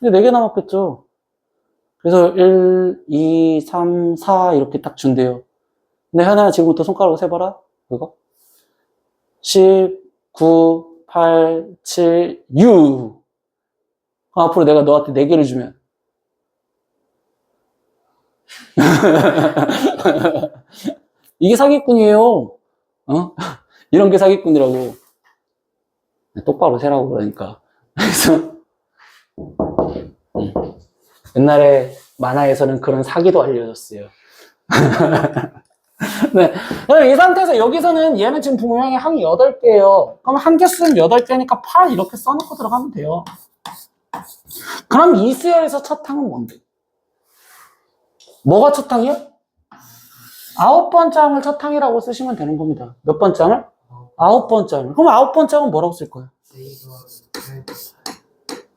[SPEAKER 1] 이제 4개 남았겠죠? 그래서 1, 2, 3, 4 이렇게 딱 준대요. 근데 현아야 지금부터 손가락으로 세봐라. 이거 10, 9, 8, 7, 6 앞으로 내가 너한테 4개를 주면 이게 사기꾼이에요. 어? 이런 게 사기꾼이라고. 똑바로 세라고 그러니까. 그래서 옛날에 만화에서는 그런 사기도 알려줬어요. 네. 그럼 이 상태에서 여기서는 얘는 지금 분명히 항이 8개예요. 그럼 한 개수는 8개니까 8 이렇게 써놓고 들어가면 돼요. 그럼 이 수열에서 첫 항은 뭔데? 뭐가 첫 항이요? 9번째 항을 첫 항이라고 쓰시면 되는 겁니다. 몇 번째 항을? 9번째 항을. 그럼 9번째 항은 뭐라고 쓸 거예요?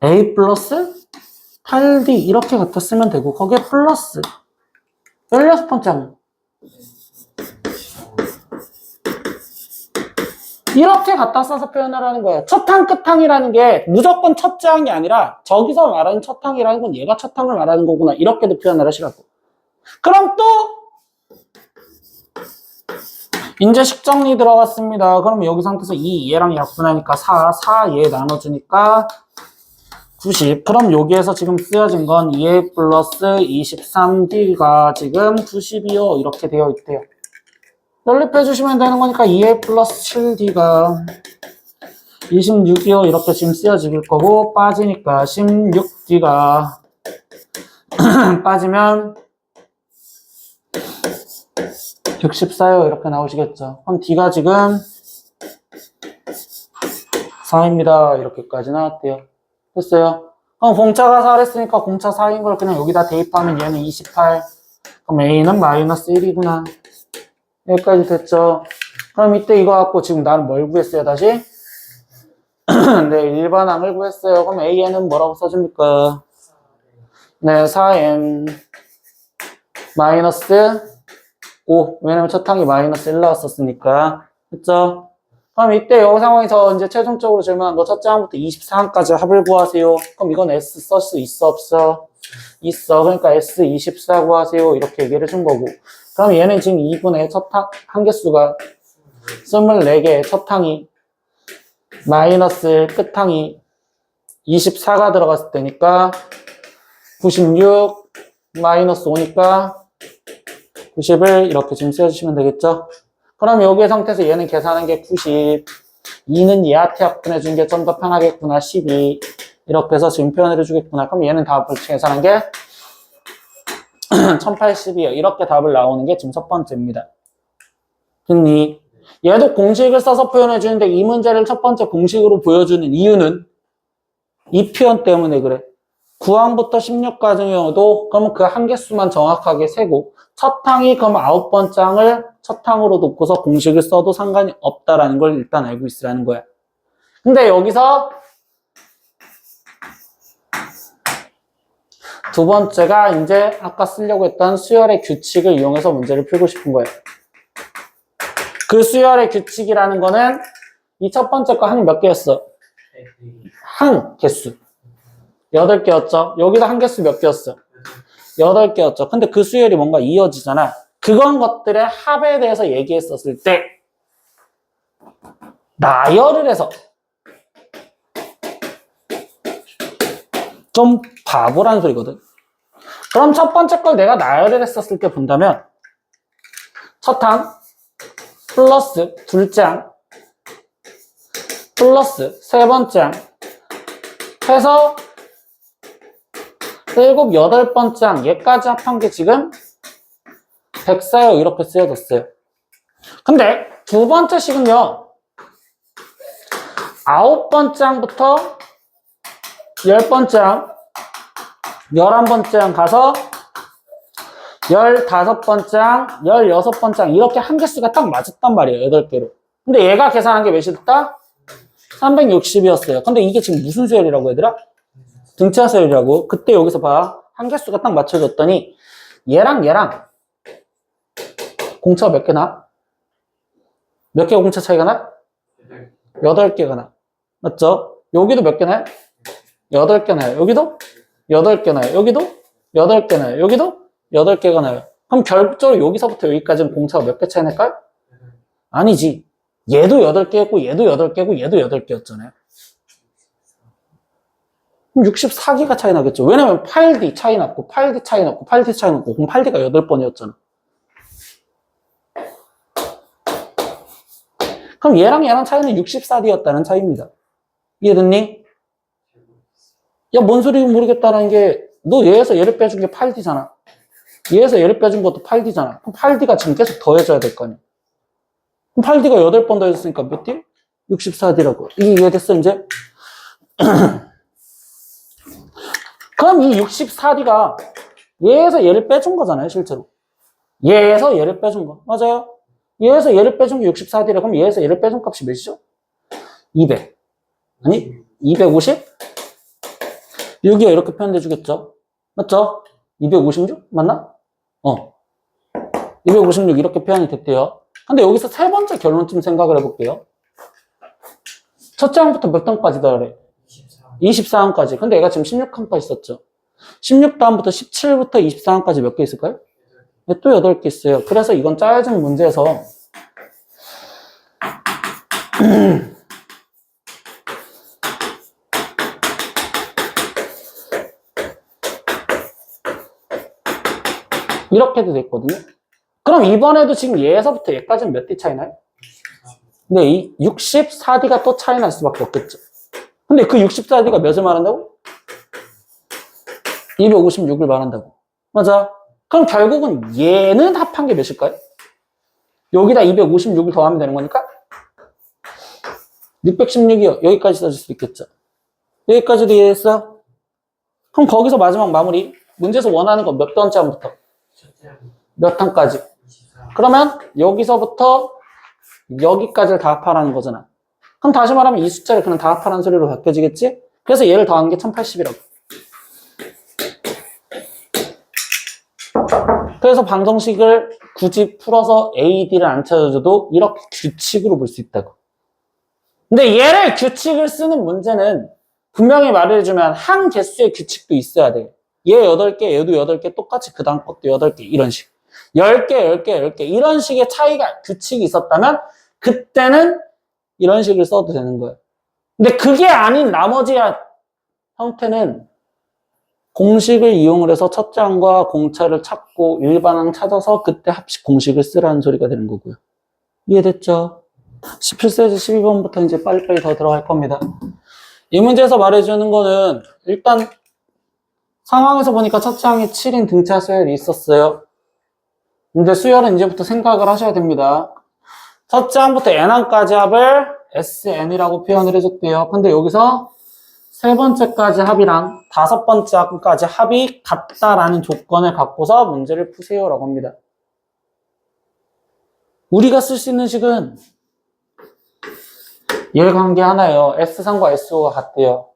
[SPEAKER 1] A 플러스 8D 이렇게 갖다 쓰면 되고 거기에 플러스 16번째 항은 이렇게 갖다 써서 표현을 하는 거예요. 첫항, 끝항이라는 게 무조건 첫째 항이 아니라 저기서 말하는 첫항이라는 건 얘가 첫항을 말하는 거구나. 이렇게도 표현을 하시라고. 그럼 또 이제 식정리 들어갔습니다. 그럼 여기 상태에서 2, 얘랑 약분하니까 4, 얘 나눠주니까 90. 그럼 여기에서 지금 쓰여진 건 2A 플러스 23D가 지금 90이요. 이렇게 되어 있대요. 연립해주시면 되는 거니까 2A 플러스 7D가 26이요. 이렇게 지금 쓰여질 거고, 빠지니까 16D가 빠지면 64요. 이렇게 나오시겠죠. 그럼 D가 지금 4입니다. 이렇게까지 나왔대요. 됐어요. 그럼 공차가 4랬으니까 공차 4인 걸 그냥 여기다 대입하면 얘는 28. 그럼 A는 마이너스 1이구나. 여기까지 됐죠. 그럼 이때 이거 갖고 지금 나는 뭘 구했어요, 다시? 네, 일반항을 구했어요. 그럼 AN은 뭐라고 써줍니까? 네, 4N 마이너스 5. 왜냐면 첫 항이 마이너스 1 나왔었으니까. 됐죠? 그럼 이때 이 상황에서 이제 최종적으로 질문한 거 첫째 항부터 24항까지 합을 구하세요. 그럼 이건 S 쓸 수 있어, 없어? 있어. 그러니까 S 24 구하세요. 이렇게 얘기를 해준 거고. 그럼 얘는 지금 2분의 첫 항, 한 개수가 24개의 첫 항이 마이너스 끝 항이 24가 들어갔을 때니까 96 마이너스 5니까 90을 이렇게 지금 쓰여주시면 되겠죠? 그럼 여기의 상태에서 얘는 계산한 게 90, 2는 얘한테 약분해 준 게 좀 더 편하겠구나, 12 이렇게 해서 지금 표현을 해주겠구나. 그럼 얘는 답을 계산한 게 1080이에요. 이렇게 답을 나오는 게 지금 첫 번째입니다. 됐니? 얘도 공식을 써서 표현해 주는데 이 문제를 첫 번째 공식으로 보여주는 이유는 이 표현 때문에 그래. 9항부터 16까지여도 그러면 그 한 개수만 정확하게 세고 첫 항이 그럼 9번째 항을 첫 항으로 놓고서 공식을 써도 상관이 없다라는 걸 일단 알고 있으라는 거야. 근데 여기서 두 번째가 이제 아까 쓰려고 했던 수열의 규칙을 이용해서 문제를 풀고 싶은 거예요. 그 수열의 규칙이라는 거는 이 첫 번째 거 항이 몇 개였어? 항 개수 8개였죠. 여기도 한 개수 몇 개였어? 8개였죠. 근데 그 수열이 뭔가 이어지잖아. 그건 것들의 합에 대해서 얘기했었을 때 나열을 해서 좀 바보라는 소리거든. 그럼 첫 번째 걸 내가 나열을 했었을 때 본다면 첫 항 플러스 둘째 항 플러스 세 번째 항 해서 7, 8번째 항 얘까지 합한 게 지금 104요 이렇게 쓰여졌어요. 근데 두 번째 식은요 9번째 항부터 10번째 항 11번째 항 가서 15번째 항, 16번째 항 이렇게 한 개수가 딱 맞았단 말이에요. 8개로. 근데 얘가 계산한 게 몇이었다? 360이었어요. 근데 이게 지금 무슨 수열이라고 얘들아? 등차 수열이라고. 그때 여기서 봐. 한 개수가 딱 맞춰졌더니 얘랑 공차가 몇 개 나? 몇 개 공차 차이가 나? 8개가 나. 맞죠? 여기도 몇 개 나요? 8개 나요. 여기도? 8개 나요. 여기도? 8개 나요. 여기도? 8개가 나요. 그럼 결국적으로 여기서부터 여기까지는 공차가 몇 개 차이 날까요? 아니지. 얘도 8개였고, 얘도 8개고, 얘도 8개였잖아요. 그럼 64개가 차이 나겠죠. 왜냐면 8D 차이 났고, 8D 차이 났고, 8D 차이 났고, 그럼 8D가 8번이었잖아. 그럼 얘랑 차이는 64D였다는 차이입니다. 이해됐니? 야, 뭔 소리인지 모르겠다는 게, 너 얘에서 얘를 빼준 게 8D잖아. 얘에서 얘를 빼준 것도 8D잖아. 그럼 8D가 지금 계속 더해져야 될 거 아니야. 그럼 8D가 8번 더해졌으니까 몇 D? 64D라고. 이게 이해됐어, 이제? 그럼 이 64D가 얘에서 얘를 빼준 거잖아요, 실제로. 얘에서 얘를 빼준 거. 맞아요? 얘에서 얘를 빼준 게 64D라. 그럼 얘에서 얘를 빼준 값이 몇이죠? 200. 아니, 250? 여기가 이렇게 표현돼 주겠죠? 맞죠? 256? 맞나? 256 이렇게 표현이 됐대요. 근데 여기서 세 번째 결론 좀 생각을 해볼게요. 첫째 항부터 몇 항까지 더하래? 24항까지. 근데 얘가 지금 16항까지 썼죠. 16다음부터 17부터 24항까지 몇 개 있을까요? 네, 또 8개 있어요. 그래서 이건 짜여진 문제에서 이렇게도 됐거든요. 그럼 이번에도 지금 얘에서부터 얘까지는 몇 D 차이 나요? 근데 이 64D가 또 차이 날 수밖에 없겠죠. 근데 그 64D가 몇을 말한다고? 256을 말한다고. 맞아. 그럼 결국은 얘는 합한 게 몇일까요? 여기다 256을 더하면 되는 거니까 616이요. 여기까지 써줄 수 있겠죠. 여기까지도 이해했어? 그럼 거기서 마지막 마무리. 문제에서 원하는 건 몇 번째 항부터? 몇 항까지? 그러면 여기서부터 여기까지를 다 합하라는 거잖아. 그럼 다시 말하면 이 숫자를 그냥 다 합하라는 소리로 바뀌어지겠지? 그래서 얘를 더한 게 1080이라고. 그래서 방정식을 굳이 풀어서 A, D를 안 찾아줘도 이렇게 규칙으로 볼 수 있다고. 근데 얘를 규칙을 쓰는 문제는 분명히 말해주면 한 개수의 규칙도 있어야 돼. 얘 8개, 얘도 8개, 똑같이 그 다음 것도 8개, 이런 식. 10개, 10개, 10개, 이런 식의 차이가, 규칙이 있었다면 그때는 이런 식을 써도 되는 거예요. 근데 그게 아닌 나머지 형태는 공식을 이용을 해서 첫째 항과 공차를 찾고 일반항 찾아서 그때 합식 공식을 쓰라는 소리가 되는 거고요. 이해됐죠? 17세지 12번부터 이제 빨리빨리 더 들어갈 겁니다. 이 문제에서 말해주는 거는 일단 상황에서 보니까 첫째 항에 7인 등차 수열이 있었어요. 근데 수열은 이제부터 생각을 하셔야 됩니다. 첫째 항부터 n항까지 합을 SN이라고 표현을 해줬대요. 근데 여기서 세 번째까지 합이랑 다섯 번째 항까지 합이 같다라는 조건을 갖고서 문제를 푸세요라고 합니다. 우리가 쓸 수 있는 식은 이해관계 하나예요. S상과 SO가 같대요.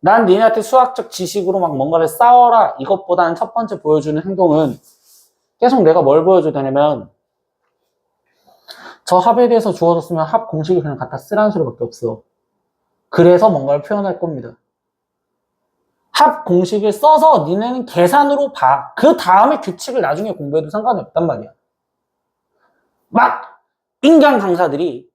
[SPEAKER 1] 난 니네한테 수학적 지식으로 막 뭔가를 싸워라 이것보다는 첫 번째 보여주는 행동은 계속 내가 뭘 보여줘야 되냐면 저 합에 대해서 주어졌으면 합 공식을 그냥 갖다 쓰라는 소리밖에 없어. 그래서 뭔가를 표현할 겁니다. 합 공식을 써서 니네는 계산으로 봐. 그 다음에 규칙을 나중에 공부해도 상관이 없단 말이야. 막 인간 강사들이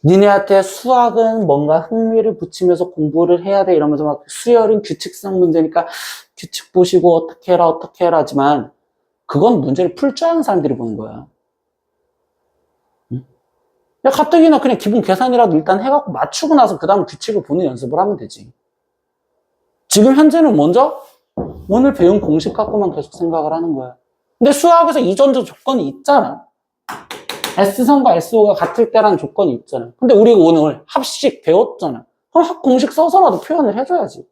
[SPEAKER 1] 니네한테 수학은 뭔가 흥미를 붙이면서 공부를 해야 돼 이러면서 막 수열은 규칙성 문제니까 규칙 보시고 어떻게 해라 하지만 그건 문제를 풀 줄 아는 사람들이 보는 거야. 응? 야, 가뜩이나 그냥 기본 계산이라도 일단 해갖고 맞추고 나서 그 다음 규칙을 보는 연습을 하면 되지. 지금 현재는 먼저 오늘 배운 공식 갖고만 계속 생각을 하는 거야. 근데 수학에서 이전저 조건이 있잖아. S선과 SO가 같을 때라는 조건이 있잖아. 근데 우리가 오늘 합식 배웠잖아. 그럼 합 공식 써서라도 표현을 해줘야지.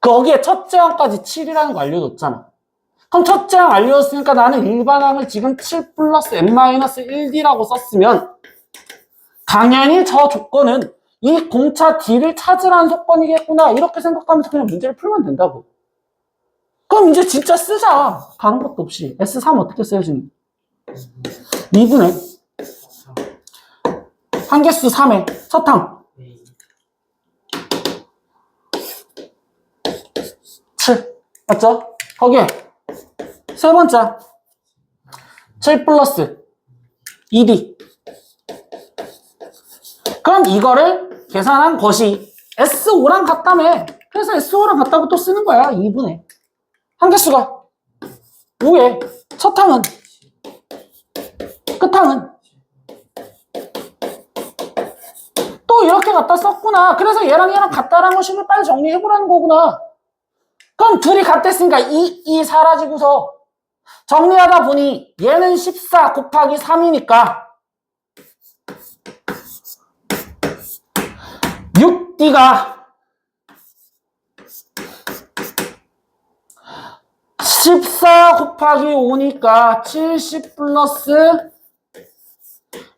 [SPEAKER 1] 거기에 첫째 항까지 7이라는 거 알려줬잖아. 그럼 첫째 항 알려줬으니까 나는 일반항을 지금 7 플러스 n-1d라고 썼으면 당연히 저 조건은 이 공차 D를 찾으라는 조건이겠구나 이렇게 생각하면서 그냥 문제를 풀면 된다고. 그럼 이제 진짜 쓰자. 다른 것도 없이. S3 어떻게 써야지? 2분의 한개수 3의 첫 항 7 맞죠? 거기에 세 번째 7 플러스 2D 그럼 이거를 계산한 것이 S5랑 같다며. 그래서 S5랑 같다고 또 쓰는 거야. 2분의 한개수가 5의 첫 항은 끝항은 또 이렇게 갖다 썼구나. 그래서 얘랑 같다라는 것을 빨리 정리해보라는 거구나. 그럼 둘이 같았으니까 2 사라지고서 정리하다 보니 얘는 14 곱하기 3이니까 6D가 14 곱하기 5니까 70 플러스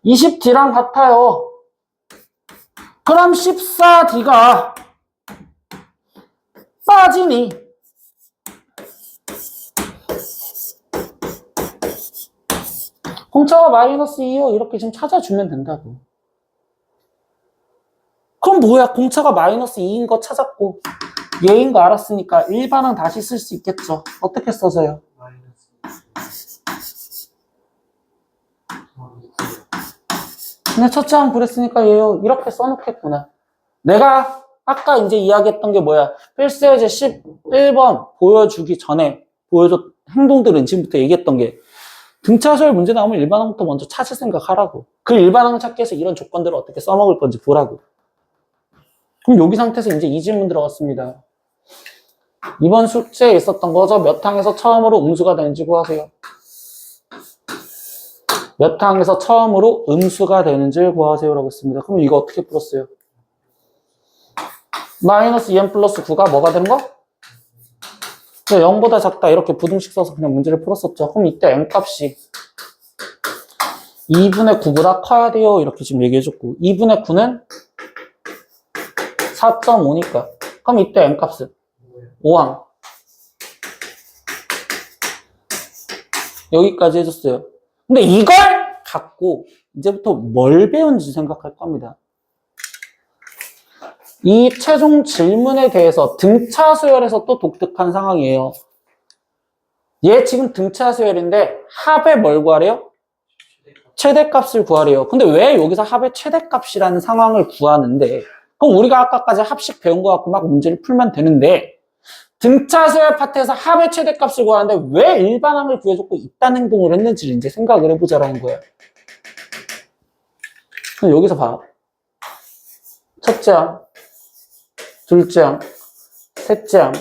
[SPEAKER 1] 20D랑 같아요. 그럼 14D가 빠지니 공차가 마이너스 2요 이렇게 지금 찾아주면 된다고. 그럼 뭐야? 공차가 마이너스 2인 거 찾았고 얘인 거 알았으니까 일반항 다시 쓸 수 있겠죠. 어떻게 써서요? 근데 첫째 항 그랬으니까 얘요 이렇게 써놓겠구나. 내가 아까 이제 이야기했던 게 뭐야? 필수예제 11번 보여주기 전에 보여줬 행동들은 지금부터 얘기했던 게 등차수열 문제 나오면 일반항부터 먼저 찾을 생각하라고. 그 일반항 찾기 위해서 이런 조건들을 어떻게 써먹을 건지 보라고. 그럼 여기 상태에서 이제 이 질문 들어갔습니다. 이번 숙제에 있었던 거죠. 몇 항에서 처음으로 음수가 되는지 구하세요. 몇 항에서 처음으로 음수가 되는지를 구하세요라고 했습니다. 그럼 이거 어떻게 풀었어요? 마이너스 2n 플러스 9가 뭐가 되는 거? 0보다 작다 이렇게 부등식 써서 그냥 문제를 풀었었죠. 그럼 이때 n값이 2분의 9보다 커야 돼요 이렇게 지금 얘기해줬고 2분의 9는 4.5니까 그럼 이때 n값은 5항 여기까지 해줬어요. 근데 이걸 갖고 이제부터 뭘 배운지 생각할 겁니다. 이 최종 질문에 대해서 등차 수열에서 또 독특한 상황이에요. 얘 지금 등차 수열인데 합의 뭘 구하래요? 최대값을 구하래요. 근데 왜 여기서 합의 최대값이라는 상황을 구하는데 그럼 우리가 아까까지 합식 배운 거 갖고 막 문제를 풀면 되는데 등차 수열 파트에서 합의 최대값을 구하는데 왜 일반항을 구해줬고 이딴 행동을 했는지를 이제 생각을 해보자라는 거야. 그럼 여기서 봐. 첫째 항, 둘째 항, 셋째 항.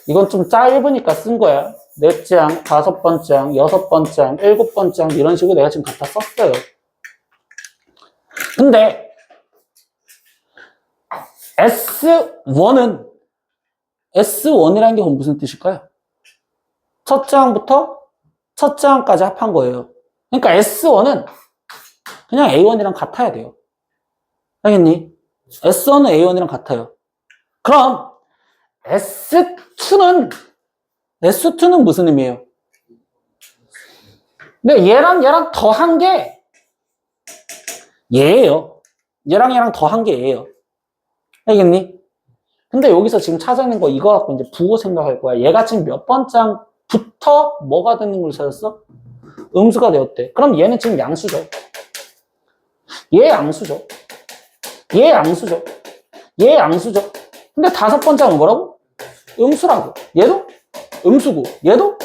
[SPEAKER 1] 이건 좀 짧으니까 쓴 거야. 넷째 항, 다섯 번째 항, 여섯 번째 항, 일곱 번째 항 이런 식으로 내가 지금 갖다 썼어요. 근데 S1이라는 게 무슨 뜻일까요? 첫째 항부터 첫째 항까지 합한 거예요. 그러니까 S1은 그냥 A1이랑 같아야 돼요. 알겠니? S1은 A1이랑 같아요. 그럼 S2는 무슨 의미예요? 근데 얘랑 더한 게 얘예요. 얘랑 더한 게 얘예요. 알겠니? 근데 여기서 지금 찾아낸 거 이거 갖고 이제 부호 생각할 거야. 얘가 지금 몇 번째 항부터 뭐가 되는 걸 찾았어? 음수가 되었대. 그럼 얘는 지금 양수죠. 얘 양수죠. 얘 양수죠. 얘 양수죠. 근데 다섯 번째는 뭐라고? 음수라고. 얘도 음수고 얘도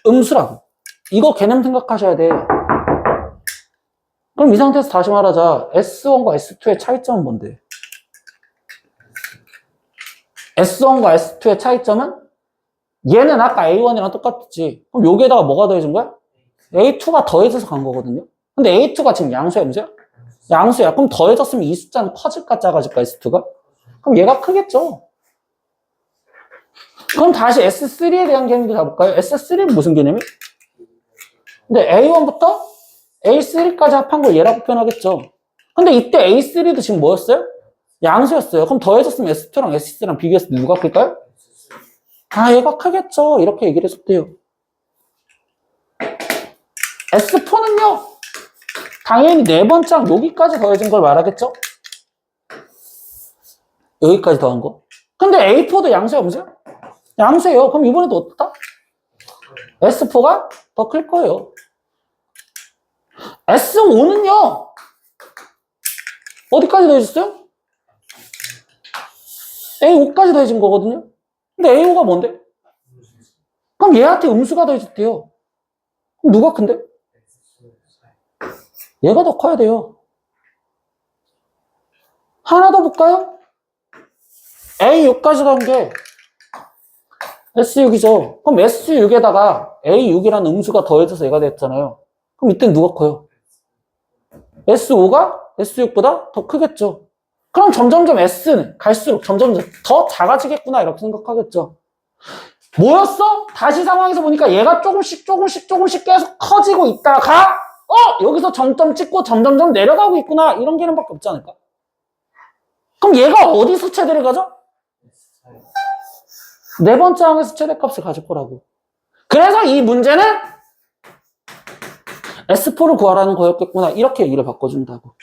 [SPEAKER 1] 음수라고. 이거 개념 생각하셔야 돼. 그럼 이 상태에서 다시 말하자. S1과 S2의 차이점은 뭔데? S1과 S2의 차이점은 얘는 아까 A1이랑 똑같지. 그럼 여기에다가 뭐가 더해진 거야? A2가 더해져서 간 거거든요. 근데 A2가 지금 양수야, 음수야? 양수야. 그럼 더해졌으면 이 숫자는 커질까 작아질까, S2가? 그럼 얘가 크겠죠. 그럼 다시 S3에 대한 개념도 잡을까요? S3는 무슨 개념이? 근데 A1부터 A3까지 합한 걸 얘라고 표현하겠죠. 근데 이때 A3도 지금 뭐였어요? 양수였어요. 그럼 더해졌으면 S2랑 S3랑 비교했을 때 누가 클까요? 아, 얘가 크겠죠. 이렇게 얘기를 했었대요. S4는요, 당연히 네 번째 여기까지 더해진 걸 말하겠죠? 여기까지 더한 거. 근데 A4도 양수야, 음수야? 양수예요. 그럼 이번에도 어떻다? S4가 더 클 거예요. S5는요, 어디까지 더해졌어요? A5까지 더해진 거거든요. 근데 A5가 뭔데? 그럼 얘한테 음수가 더해졌대요. 그럼 누가 큰데? 얘가 더 커야 돼요. 하나 더 볼까요? A6까지 더한 게 S6이죠. 그럼 S6에다가 A6이라는 음수가 더해져서 얘가 됐잖아요. 그럼 이때는 누가 커요? S5가 S6보다 더 크겠죠. 그럼 점점점 S는 갈수록 점점 더 작아지겠구나 이렇게 생각하겠죠. 뭐였어? 다시 상황에서 보니까 얘가 조금씩 계속 커지고 있다가 여기서 정점 찍고 점점점 내려가고 있구나 이런 개념밖에 없지 않을까? 그럼 얘가 어디서 최대를 가져? 네 번째 항에서 최대값을 가질 거라고. 그래서 이 문제는 S4를 구하라는 거였겠구나 이렇게 얘기를 바꿔준다고.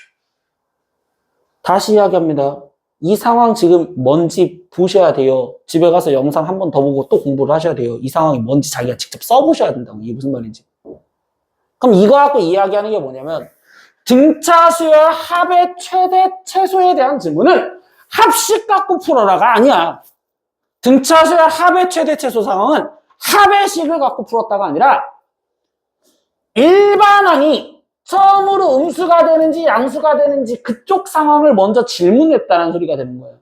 [SPEAKER 1] 다시 이야기합니다. 이 상황 지금 뭔지 보셔야 돼요. 집에 가서 영상 한 번 더 보고 또 공부를 하셔야 돼요. 이 상황이 뭔지 자기가 직접 써보셔야 된다고. 이게 무슨 말인지. 그럼 이거 갖고 이야기하는 게 뭐냐면 등차수의 합의 최대 최소에 대한 질문은 합식 갖고 풀어라가 아니야. 등차수의 합의 최대 최소 상황은 합의 식을 갖고 풀었다가 아니라 일반항이 처음으로 음수가 되는지 양수가 되는지 그쪽 상황을 먼저 질문했다는 소리가 되는 거예요.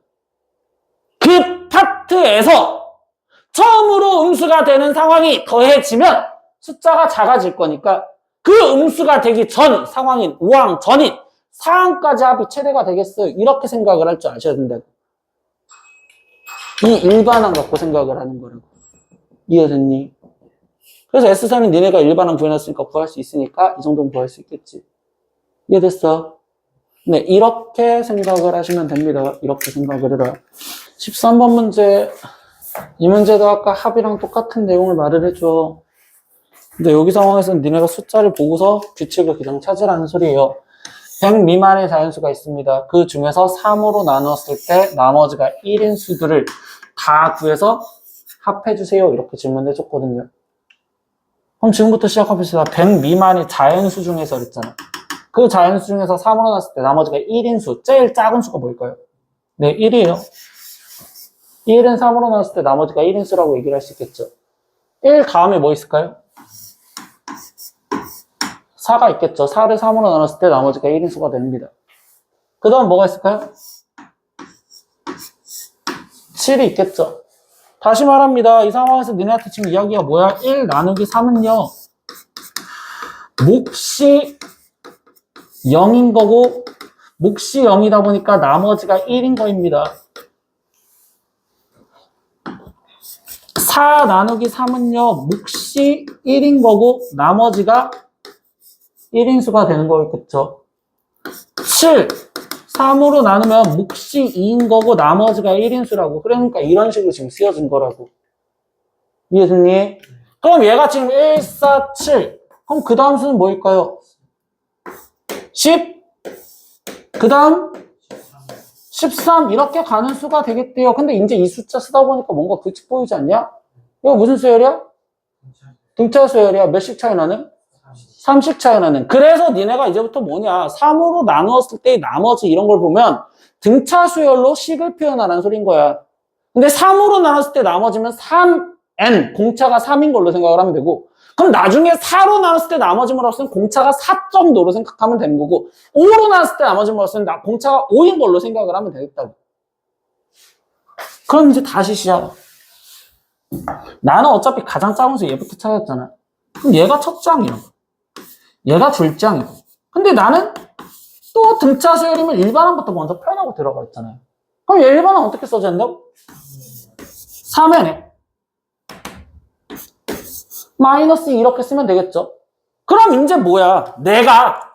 [SPEAKER 1] 그 파트에서 처음으로 음수가 되는 상황이 더해지면 숫자가 작아질 거니까 그 음수가 되기 전 상황인 5항 전인 4항까지 합이 최대가 되겠어요. 이렇게 생각을 할 줄 아셔야 된다고. 이 일반항 갖고 생각을 하는 거라고. 이해됐니? 그래서 S3은 니네가 일반항 구해놨으니까 구할 수 있으니까 이 정도는 구할 수 있겠지. 이해됐어? 네, 이렇게 생각을 하시면 됩니다. 이렇게 생각을 해라. 13번 문제. 이 문제도 아까 합이랑 똑같은 내용을 말을 해줘. 근데 여기 상황에서는 니네가 숫자를 보고서 규칙을 그냥 찾으라는 소리예요. 100 미만의 자연수가 있습니다. 그 중에서 3으로 나누었을 때 나머지가 1인 수들을 다 구해서 합해주세요. 이렇게 질문해줬거든요. 그럼 지금부터 시작해봅시다. 100 미만의 자연수 중에서 그랬잖아. 그 자연수 중에서 3으로 나눴을 때 나머지가 1인수. 제일 작은 수가 뭘까요? 네, 1이에요. 1은 3으로 나눴을 때 나머지가 1인수라고 얘기를 할 수 있겠죠. 1 다음에 뭐 있을까요? 4가 있겠죠. 4를 3으로 나눴을 때 나머지가 1인수가 됩니다. 그 다음 뭐가 있을까요? 7이 있겠죠. 다시 말합니다. 이 상황에서 너네한테 지금 이야기가 뭐야? 1 나누기 3은요. 몫이 0인 거고 몫이 0이다 보니까 나머지가 1인 거입니다. 4 나누기 3은요. 몫이 1인 거고 나머지가 1인수가 되는 거겠죠. 7 3으로 나누면 몫이 2인 거고 나머지가 1인수라고. 그러니까 이런 식으로 지금 쓰여진 거라고. 이해됐니? 그럼 얘가 지금 1, 4, 7. 그럼 그 다음 수는 뭐일까요? 10. 그 다음 13. 이렇게 가는 수가 되겠대요. 근데 이제 이 숫자 쓰다 보니까 뭔가 규칙 보이지 않냐? 이거 무슨 수열이야? 등차 수열이야. 몇씩 차이 나는? 3씩 차이 나는. 그래서 니네가 이제부터 뭐냐, 3으로 나누었을 때의 나머지 이런 걸 보면 등차 수열로 식을 표현하라는 소린 거야. 근데 3으로 나눴을 때 나머지면 3n, 공차가 3인 걸로 생각을 하면 되고, 그럼 나중에 4로 나눴을 때 나머지 뭐라고 공차가 4 정도로 생각하면 되는 거고, 5로 나눴을 때 나머지 뭐라고 공차가 5인 걸로 생각을 하면 되겠다고. 그럼 이제 다시 시작. 나는 어차피 가장 작은 수 얘부터 찾았잖아. 그럼 얘가 첫 장이야. 얘가 둘장이고. 근데 나는 또 등차 수열이면 일반항부터 먼저 표현하고 들어가 있잖아요. 그럼 얘 일반항 어떻게 써줘야 된다고? 3n에 마이너스 2 이렇게 쓰면 되겠죠. 그럼 이제 뭐야? 내가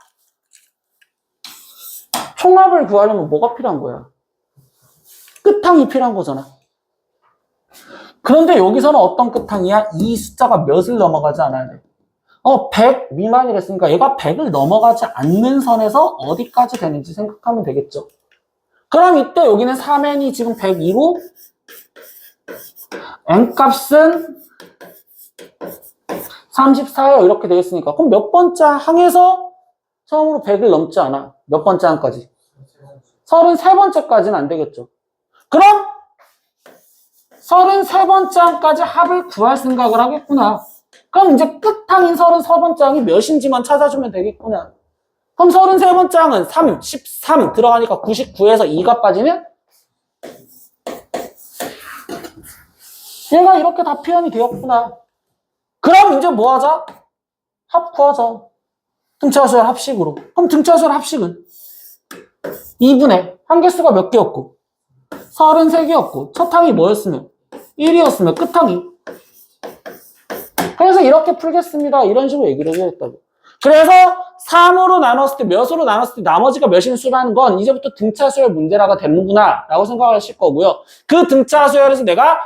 [SPEAKER 1] 총합을 구하려면 뭐가 필요한 거야? 끝항이 필요한 거잖아. 그런데 여기서는 어떤 끝항이야? 이 숫자가 몇을 넘어가지 않아야 돼. 100 미만이랬으니까 얘가 100을 넘어가지 않는 선에서 어디까지 되는지 생각하면 되겠죠. 그럼 이때 여기는 3n이 지금 102로 n값은 34예요. 이렇게 되겠으니까. 그럼 몇 번째 항에서 처음으로 100을 넘지 않아. 몇 번째 항까지? 33번째까지는 안 되겠죠. 그럼 33번째 항까지 합을 구할 생각을 하겠구나. 그럼 이제 끝항인 33번째 항이 몇인지만 찾아주면 되겠구나. 그럼 33번째 항은 3, 13 들어가니까 99에서 2가 빠지면 얘가 이렇게 다 표현이 되었구나. 그럼 이제 뭐 하자? 합 구하자. 등차수열 합식으로. 그럼 등차수열 합식은 2분의 한개수가 몇 개였고 33개였고 첫 항이 뭐였으면 1이었으면 끝항이. 그래서 이렇게 풀겠습니다. 이런 식으로 얘기를 해야겠다고. 그래서 3으로 나눴을 때 몇으로 나눴을 때 나머지가 몇인 수라는 건 이제부터 등차수열 문제라가 되는구나 라고 생각을 하실 거고요. 그 등차수열에서 내가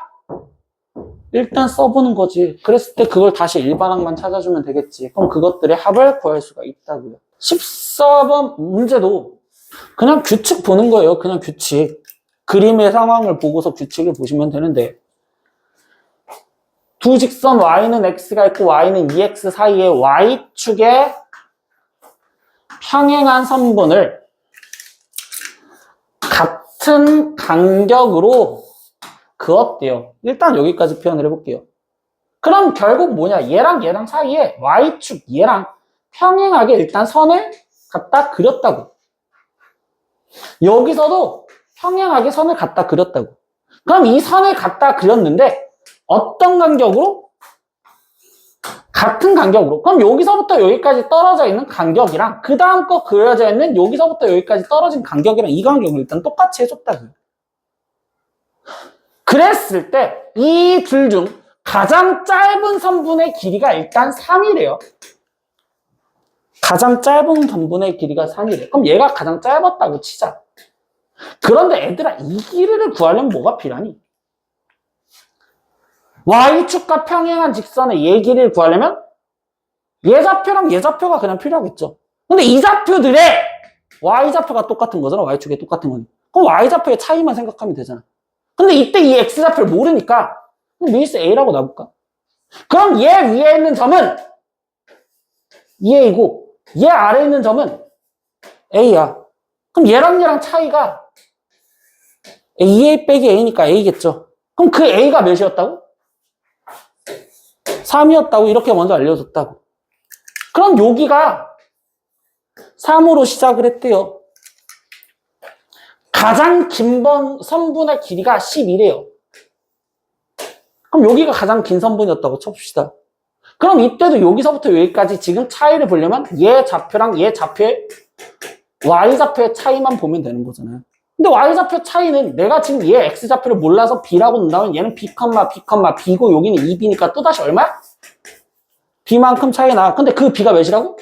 [SPEAKER 1] 일단 써보는 거지. 그랬을 때 그걸 다시 일반항만 찾아주면 되겠지. 그럼 그것들의 합을 구할 수가 있다고요. 14번 문제도 그냥 규칙 보는 거예요. 그냥 규칙. 그림의 상황을 보고서 규칙을 보시면 되는데 두 직선 y는 x가 있고 y는 2x 사이에 y축에 평행한 선분을 같은 간격으로 그었대요. 일단 여기까지 표현을 해볼게요. 그럼 결국 뭐냐? 얘랑 사이에 y축 얘랑 평행하게 일단 선을 갖다 그렸다고. 여기서도 평행하게 선을 갖다 그렸다고. 그럼 이 선을 갖다 그렸는데 어떤 간격으로? 같은 간격으로. 그럼 여기서부터 여기까지 떨어져 있는 간격이랑 그 다음 거 그려져 있는 여기서부터 여기까지 떨어진 간격이랑 이 간격을 일단 똑같이 해줬다고요. 그랬을 때 이 둘 중 가장 짧은 선분의 길이가 일단 3이래요. 가장 짧은 선분의 길이가 3이래. 그럼 얘가 가장 짧았다고 치자. 그런데 애들아 이 길이를 구하려면 뭐가 필요하니? y축과 평행한 직선의 얘 길이를 구하려면 얘 좌표랑 얘 좌표가 그냥 필요하겠죠. 근데 이 좌표들의 y좌표가 똑같은 거잖아. y축에 똑같은 거니. 그럼 y좌표의 차이만 생각하면 되잖아. 근데 이때 이 x좌표를 모르니까 미스 a라고 놔볼까? 그럼 얘 위에 있는 점은 2a이고 얘 아래에 있는 점은 a야. 그럼 얘랑 차이가 2a 빼기 a니까 a겠죠. 그럼 그 a가 몇이었다고? 3이었다고 이렇게 먼저 알려줬다고. 그럼 여기가 3으로 시작을 했대요. 가장 긴 선분의 길이가 10이래요. 그럼 여기가 가장 긴 선분이었다고 쳐봅시다. 그럼 이때도 여기서부터 여기까지 지금 차이를 보려면 얘 좌표랑 얘 좌표의 y좌표의 차이만 보면 되는 거잖아요. 근데 y좌표 차이는 내가 지금 얘 x좌표를 몰라서 b라고 넣는다면 얘는 b, b고 여기는 2b니까 또다시 얼마야? b만큼 차이 나. 근데 그 b가 몇이라고?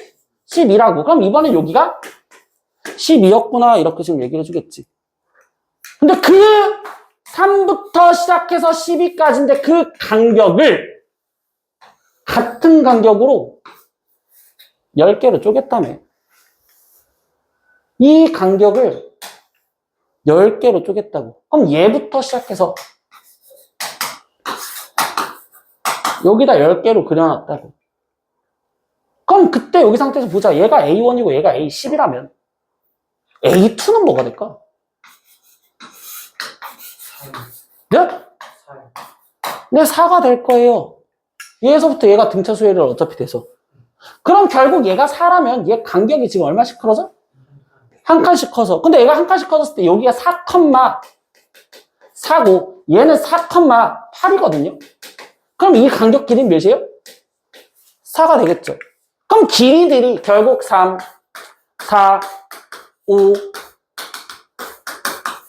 [SPEAKER 1] 12라고. 그럼 이번엔 여기가 12였구나 이렇게 지금 얘기를 해주겠지. 근데 그 3부터 시작해서 12까지인데 그 간격을 같은 간격으로 10개로 쪼갰다며. 이 간격을 10개로 쪼갰다고. 그럼 얘부터 시작해서 여기다 10개로 그려놨다고. 그럼 그때 여기 상태에서 보자. 얘가 A1이고 얘가 A10이라면 A2는 뭐가 될까?
[SPEAKER 2] 4.
[SPEAKER 1] 네?
[SPEAKER 2] 4.
[SPEAKER 1] 4가 될 거예요. 얘에서부터 얘가 등차 수열이 어차피 돼서. 그럼 결국 얘가 4라면 얘 간격이 지금 얼마씩 커져? 한 칸씩 커서. 근데 얘가 한 칸씩 커졌을 때 여기가 4,4고 얘는 4,8이거든요. 그럼 이 간격 길이는 몇이에요? 4가 되겠죠. 그럼 길이들이 결국 3, 4, 5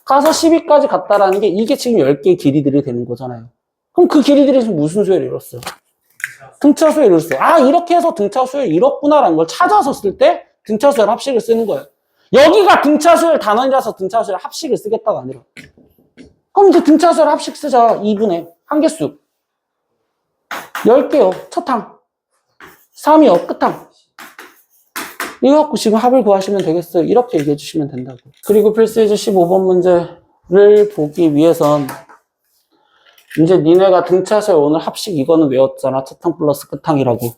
[SPEAKER 1] 가서 12까지 갔다라는 게 이게 지금 10개의 길이들이 되는 거잖아요. 그럼 그 길이들이 지금 무슨 수열을 이뤘어요? 등차 수열을 이뤘어요. 아, 이렇게 해서 등차 수열을 이뤘구나라는 걸 찾아서 쓸 때 등차 수열 합식을 쓰는 거예요. 여기가 등차 수열 단원이라서 등차 수열 합식을 쓰겠다가 아니라. 그럼 이제 등차 수열 합식 쓰자. 2분의 한 개수. 10개요. 첫 항. 3이요. 끝항. 이거 갖고 지금 합을 구하시면 되겠어요. 이렇게 얘기해 주시면 된다고. 그리고 필수이즈 15번 문제를 보기 위해선 이제 니네가 등차수열 오늘 합식 이거는 외웠잖아. 첫 항 플러스 끝항이라고.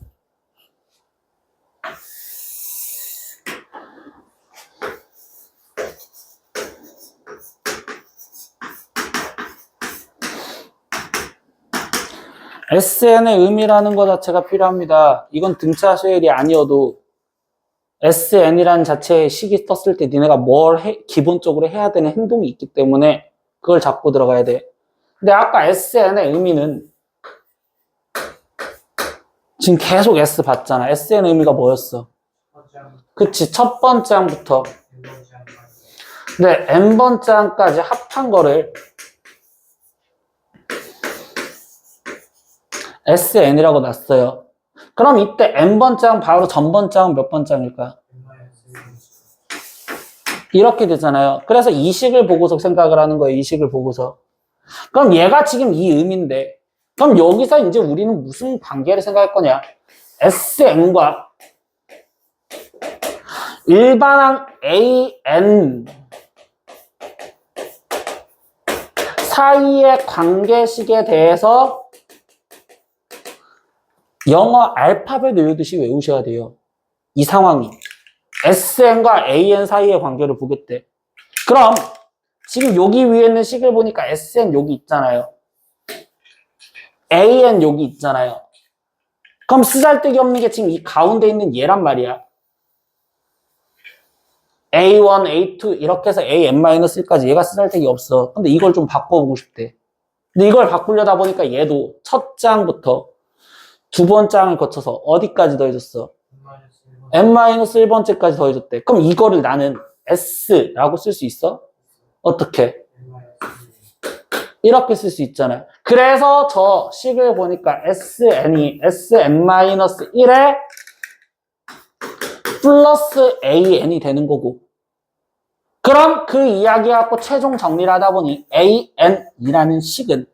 [SPEAKER 1] SN의 의미라는 것 자체가 필요합니다. 이건 등차 수열이 아니어도 SN이라는 자체의 식이 떴을 때 니네가 기본적으로 해야 되는 행동이 있기 때문에 그걸 잡고 들어가야 돼. 근데 아까 SN의 의미는 지금 계속 S 봤잖아. SN의 의미가 뭐였어? 그치, 첫 번째 항부터. 근데 N번째 항까지 합한 거를 SN이라고 놨어요. 그럼 이때 N번째 항 바로 전번째 항 몇 번째 항일까? 이렇게 되잖아요. 그래서 이 식을 보고서 생각을 하는 거예요. 이 식을 보고서. 그럼 얘가 지금 이 의미인데 그럼 여기서 이제 우리는 무슨 관계를 생각할 거냐? SN과 일반항 AN 사이의 관계식에 대해서 영어 알파벳 외우듯이 외우셔야 돼요. 이 상황이. SN과 AN 사이의 관계를 보겠대. 그럼 지금 여기 위에 있는 식을 보니까 SN 여기 있잖아요. AN 여기 있잖아요. 그럼 쓰잘데기 없는 게 지금 이 가운데 있는 얘란 말이야. A1, A2 이렇게 해서 AN-1까지 얘가 쓰잘데기 없어. 근데 이걸 좀 바꿔보고 싶대. 근데 이걸 바꾸려다 보니까 얘도 첫 장부터 두 번째 항을 거쳐서 어디까지 더해줬어? N-1번째까지 더해줬대. 그럼 이거를 나는 S라고 쓸 수 있어? 어떻게? 이렇게 쓸 수 있잖아요. 그래서 저 식을 보니까 SN이 Sn-1에 플러스 AN이 되는 거고. 그럼 그 이야기 갖고 최종 정리를 하다 보니 AN이라는 식은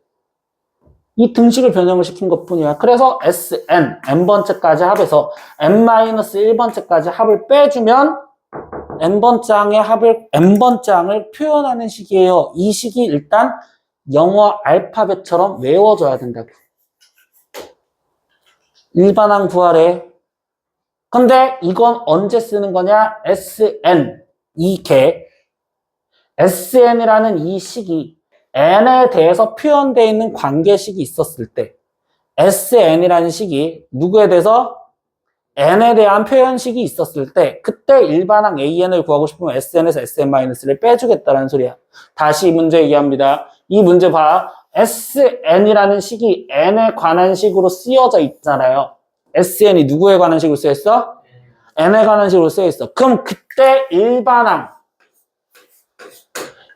[SPEAKER 1] 이 등식을 변형을 시킨 것 뿐이야. 그래서 SN, N번째까지 합해서 N-1번째까지 합을 빼주면 N번째 항을 표현하는 식이에요. 이 식이 일단 영어 알파벳처럼 외워져야 된다고. 일반항 구하래. 근데 이건 언제 쓰는 거냐? SN, SN이라는 이 식이 N에 대해서 표현되어 있는 관계식이 있었을 때 SN이라는 식이 누구에 대해서 N에 대한 표현식이 있었을 때 그때 일반항 AN을 구하고 싶으면 SN에서 SN-를 빼주겠다는 소리야. 다시 이 문제 얘기합니다. 이 문제 봐. SN이라는 식이 N에 관한 식으로 쓰여져 있잖아요. SN이 누구에 관한 식으로 쓰여있어? N에 관한 식으로 쓰여있어. 그럼 그때 일반항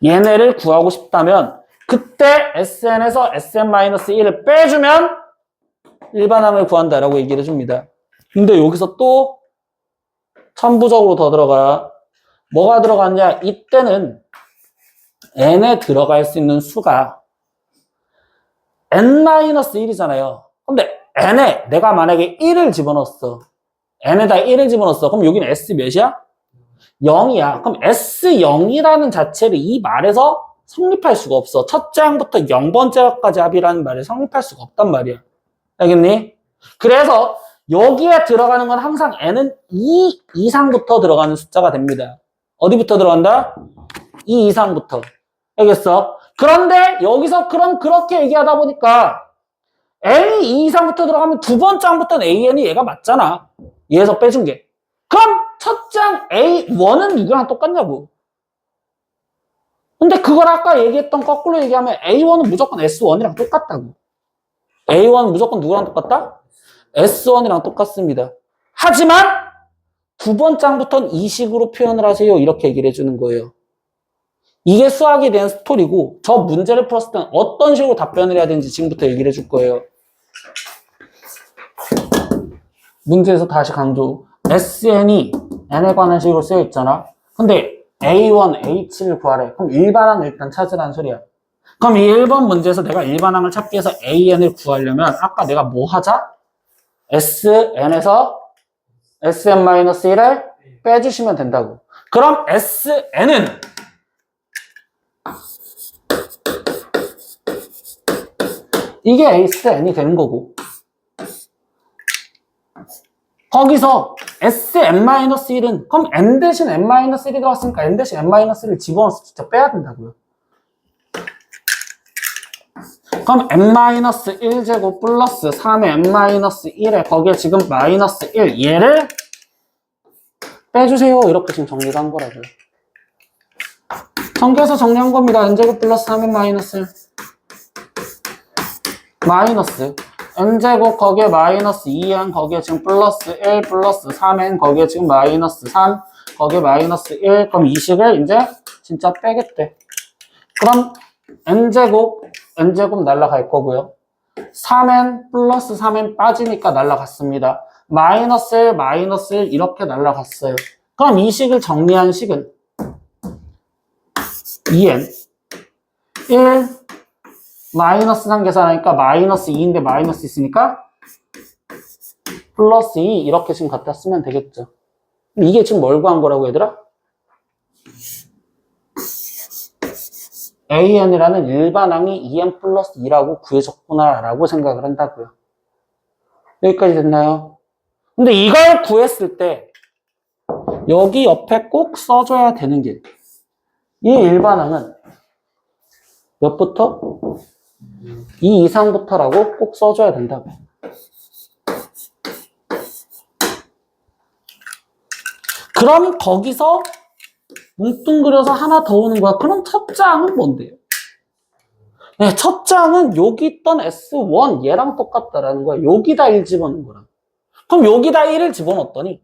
[SPEAKER 1] 얘네를 구하고 싶다면 그때 SN에서 SN-1을 빼주면 일반항을 구한다라고 얘기를 해줍니다. 근데 여기서 또 첨부적으로 더 들어가. 뭐가 들어갔냐? 이때는 N에 들어갈 수 있는 수가 N-1이잖아요. 근데 N에 내가 만약에 1을 집어넣었어. N에다 1을 집어넣었어. 그럼 여기는 S 몇이야? 0이야. 그럼 S0이라는 자체를 이 말에서 성립할 수가 없어. 첫째 항부터 0번째까지 합이라는 말에 성립할 수가 없단 말이야. 알겠니? 그래서 여기에 들어가는 건 항상 n은 2 이상부터 들어가는 숫자가 됩니다. 어디부터 들어간다? 2 이상부터. 알겠어? 그런데 여기서 그럼 그렇게 얘기하다 보니까 n이 2 이상부터 들어가면 두 번째 항부터는 an이 얘가 맞잖아. 얘에서 빼준 게. 그럼 첫째 항 A1은 누구랑 똑같냐고. 근데 그걸 아까 얘기했던 거꾸로 얘기하면 A1은 무조건 S1이랑 똑같다고. A1은 무조건 누구랑 똑같다? S1이랑 똑같습니다. 하지만 두 번째 항부터는 이 식으로 표현을 하세요. 이렇게 얘기를 해주는 거예요. 이게 수학에 대한 스토리고 저 문제를 풀었을 때는 어떤 식으로 답변을 해야 되는지 지금부터 얘기를 해줄 거예요. 문제에서 다시 강조. SN이 n에 관한 식으로 쓰여 있잖아. 근데 A1, H7을 구하래. 그럼 일반항을 일단 찾으라는 소리야. 그럼 이 1번 문제에서 내가 일반항을 찾기 위해서 AN을 구하려면 아까 내가 뭐 하자? SN에서 SN-1을 빼주시면 된다고. 그럼 SN은 이게 SN이 되는 거고 거기서 Sn-1은 그럼 n 대신 n-1이 들어갔으니까 n 대신 n-1을 집어넣어서 진짜 빼야 된다고요. 그럼 n-1제곱 플러스 3의 n-1에 거기에 지금 마이너스 1 얘를 빼주세요. 이렇게 지금 정리를 한 거라고요. 전개해서 정리한 겁니다. n제곱 플러스 3의 마이너스 1 마이너스 n제곱 거기에 마이너스 2n 거기에 지금 플러스 1 플러스 3n 거기에 지금 마이너스 3 거기에 마이너스 1 그럼 이 식을 이제 진짜 빼겠대. 그럼 n제곱 날라갈 거고요. 3n 플러스 3n 빠지니까 날라갔습니다. 마이너스 1 마이너스 1 이렇게 날라갔어요. 그럼 이 식을 정리한 식은 2n 1 마이너스 3 계산하니까 마이너스 2인데 마이너스 있으니까 플러스 2 이렇게 지금 갖다 쓰면 되겠죠. 이게 지금 뭘 구한 거라고 얘들아? AN이라는 일반항이 2n 플러스 2라고 구해졌구나 라고 생각을 한다고요. 여기까지 됐나요? 근데 이걸 구했을 때 여기 옆에 꼭 써줘야 되는 게 이 일반항은 몇부터? 2 이상부터라고 꼭 써줘야 된다고. 그럼 거기서 뭉뚱그려서 하나 더 오는 거야. 그럼 첫째 항은 뭔데요? 네, 첫째 항은 여기 있던 S1 얘랑 똑같다라는 거야. 여기다 1 집어넣은 거라. 그럼 여기다 1을 집어넣었더니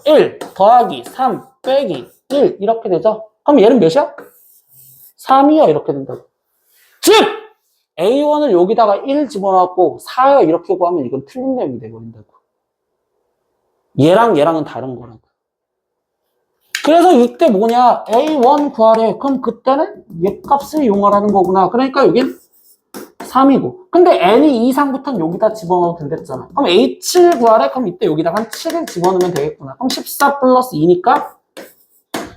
[SPEAKER 1] 1 더하기 3 빼기 1 이렇게 되죠? 그럼 얘는 몇이야? 3이요. 이렇게 된다고. 즉! A1을 여기다가 1 집어넣고 4요 이렇게 구하면 이건 틀린 내용이 돼버린다고. 얘랑은 다른 거라고. 그래서 이때 뭐냐? A1 구하래. 그럼 그때는 얘 값을 이용하라는 거구나. 그러니까 여긴 3이고. 근데 n이 2 이상부터는 여기다 집어넣어도 된댔잖아. 그럼 A7 구하래. 그럼 이때 여기다가 한 7을 집어넣으면 되겠구나. 그럼 14 플러스 2니까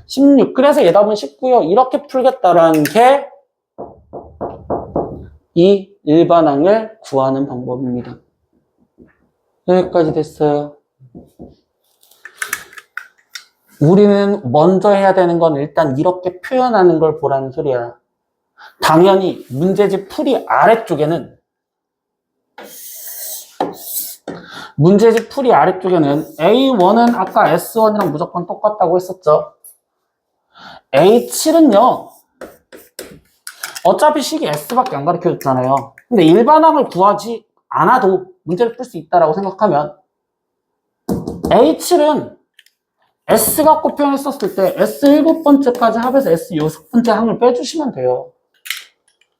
[SPEAKER 1] 16. 그래서 얘 답은 19요. 이렇게 풀겠다라는 게 이 일반항을 구하는 방법입니다. 여기까지 됐어요. 우리는 먼저 해야 되는 건 일단 이렇게 표현하는 걸 보라는 소리야. 당연히 문제집 풀이 아래쪽에는 A1은 아까 S1이랑 무조건 똑같다고 했었죠. A7은요. 어차피 식이 S밖에 안 가르쳐줬잖아요. 근데 일반항을 구하지 않아도 문제를 풀 수 있다라고 생각하면 A7은 S 갖고 표현했었을 때 S 7번째까지 합해서 S 6번째 항을 빼주시면 돼요.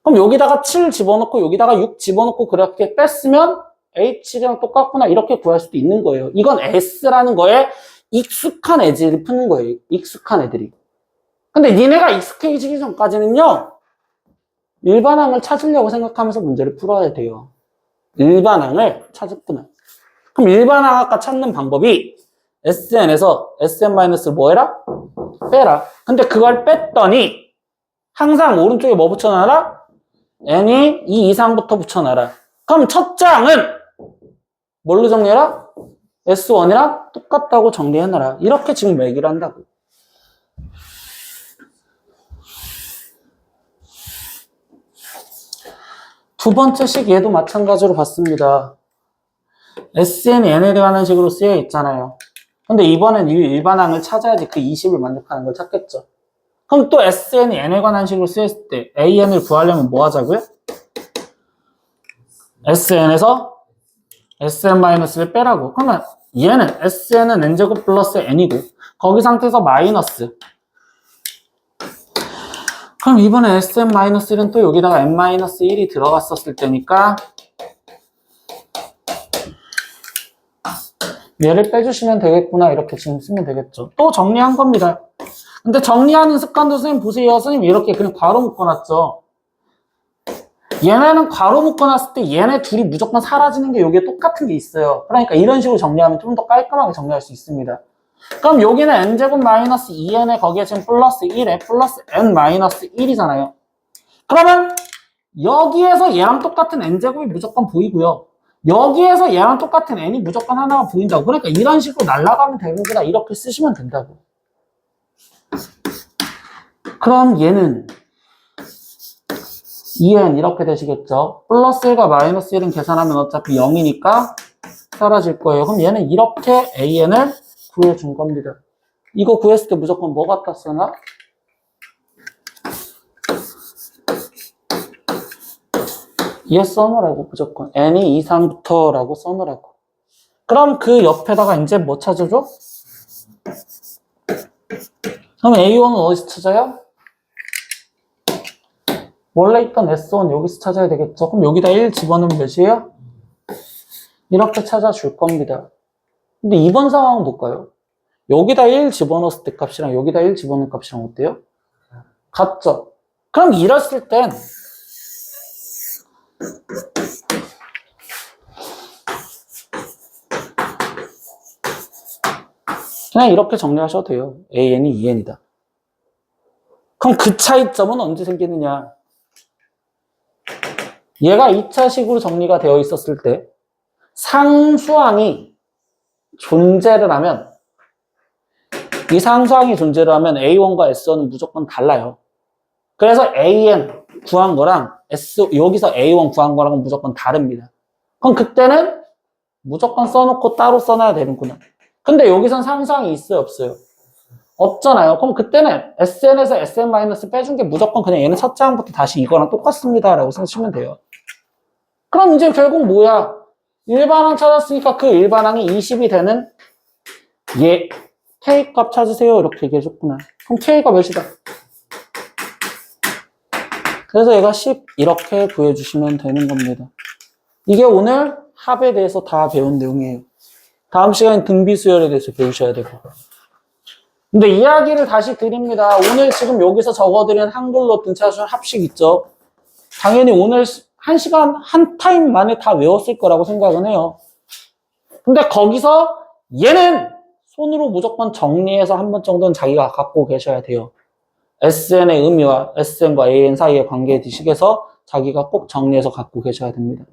[SPEAKER 1] 그럼 여기다가 7 집어넣고 여기다가 6 집어넣고 그렇게 뺐으면 A7이랑 똑같구나 이렇게 구할 수도 있는 거예요. 이건 S라는 거에 익숙한 애들이 푸는 거예요. 익숙한 애들이. 근데 니네가 익숙해지기 전까지는요. 일반항을 찾으려고 생각하면서 문제를 풀어야 돼요. 일반항을 찾았구나. 그럼 일반항 아까 찾는 방법이 SN에서 SN-를 뭐 해라? 빼라. 근데 그걸 뺐더니 항상 오른쪽에 뭐 붙여놔라? n이 2 이상부터 붙여놔라. 그럼 첫째 항은 뭘로 정리해라? S1이랑 똑같다고 정리해놔라. 이렇게 지금 얘기를 한다고. 두 번째 식 얘도 마찬가지로 봤습니다. SN이 n에 관한 식으로 쓰여 있잖아요. 근데 이번엔 이 일반항을 찾아야지 그 20을 만족하는 걸 찾겠죠. 그럼 또 SN이 n에 관한 식으로 쓰였을 때 AN을 구하려면 뭐 하자고요? SN에서 SN-를 빼라고. 그러면 얘는 SN은 n제곱 플러스 n이고 거기 상태에서 마이너스. 그럼 이번에 SN-1은 또 여기다가 n-1이 들어갔었을 때니까 얘를 빼주시면 되겠구나. 이렇게 지금 쓰면 되겠죠. 또 정리한 겁니다. 근데 정리하는 습관도 선생님 보세요. 선생님 이렇게 그냥 괄호 묶어놨죠. 얘네는 괄호 묶어놨을 때 얘네 둘이 무조건 사라지는 게 여기에 똑같은 게 있어요. 그러니까 이런 식으로 정리하면 좀 더 깔끔하게 정리할 수 있습니다. 그럼 여기는 n제곱 마이너스 2n에 거기에 지금 플러스 1에 플러스 n 마이너스 1이잖아요. 그러면 여기에서 얘랑 똑같은 n제곱이 무조건 보이고요. 여기에서 얘랑 똑같은 n이 무조건 하나가 보인다고. 그러니까 이런 식으로 날아가면 되는구나. 이렇게 쓰시면 된다고. 그럼 얘는 2n 이렇게 되시겠죠. 플러스 1과 마이너스 1은 계산하면 어차피 0이니까 사라질 거예요. 그럼 얘는 이렇게 an을 구해준 겁니다. 이거 구했을 때 무조건 뭐 같았으나? 얘 써놓으라고 무조건. n이 이상부터 라고 써놓으라고. 그럼 그 옆에다가 이제 뭐 찾아줘? 그럼 A1은 어디서 찾아요? 원래 있던 S1 여기서 찾아야 되겠죠? 그럼 여기다 1 집어넣으면 몇이에요? 이렇게 찾아줄 겁니다. 근데 이번 상황은 볼까요? 여기다 1 집어넣었을 때 값이랑 여기다 1 집어넣은 값이랑 어때요? 같죠? 그럼 이랬을 땐 그냥 이렇게 정리하셔도 돼요. AN이 2N이다. 그럼 그 차이점은 언제 생기느냐? 얘가 2차식으로 정리가 되어 있었을 때 상수항이 존재를 하면 이 상수항이 존재를 하면 A1과 S1은 무조건 달라요. 그래서 AN 구한 거랑 여기서 A1 구한 거랑은 무조건 다릅니다. 그럼 그때는 무조건 써놓고 따로 써놔야 되는구나. 근데 여기선 상수항이 있어요, 없어요? 없잖아요. 그럼 그때는 SN에서 SN- 빼준 게 무조건 그냥 얘는 첫째 항부터 다시 이거랑 똑같습니다 라고 쓰시면 돼요. 그럼 이제 결국 뭐야? 일반항 찾았으니까 그 일반항이 20이 되는 얘 K 값 찾으세요 이렇게 얘기해줬구나. 그럼 K가 몇이다? 그래서 얘가 10 이렇게 구해주시면 되는 겁니다. 이게 오늘 합에 대해서 다 배운 내용이에요. 다음 시간엔 등비수열에 대해서 배우셔야 되고. 근데 이야기를 다시 드립니다. 오늘 지금 여기서 적어드린 한글로 등차수열 합식 있죠? 당연히 오늘 1시간, 한 타임 만에 다 외웠을 거라고 생각은 해요. 근데 거기서 얘는 손으로 무조건 정리해서 한 번 정도는 자기가 갖고 계셔야 돼요. SN의 의미와 SN과 AN 사이의 관계의 식에서 자기가 꼭 정리해서 갖고 계셔야 됩니다.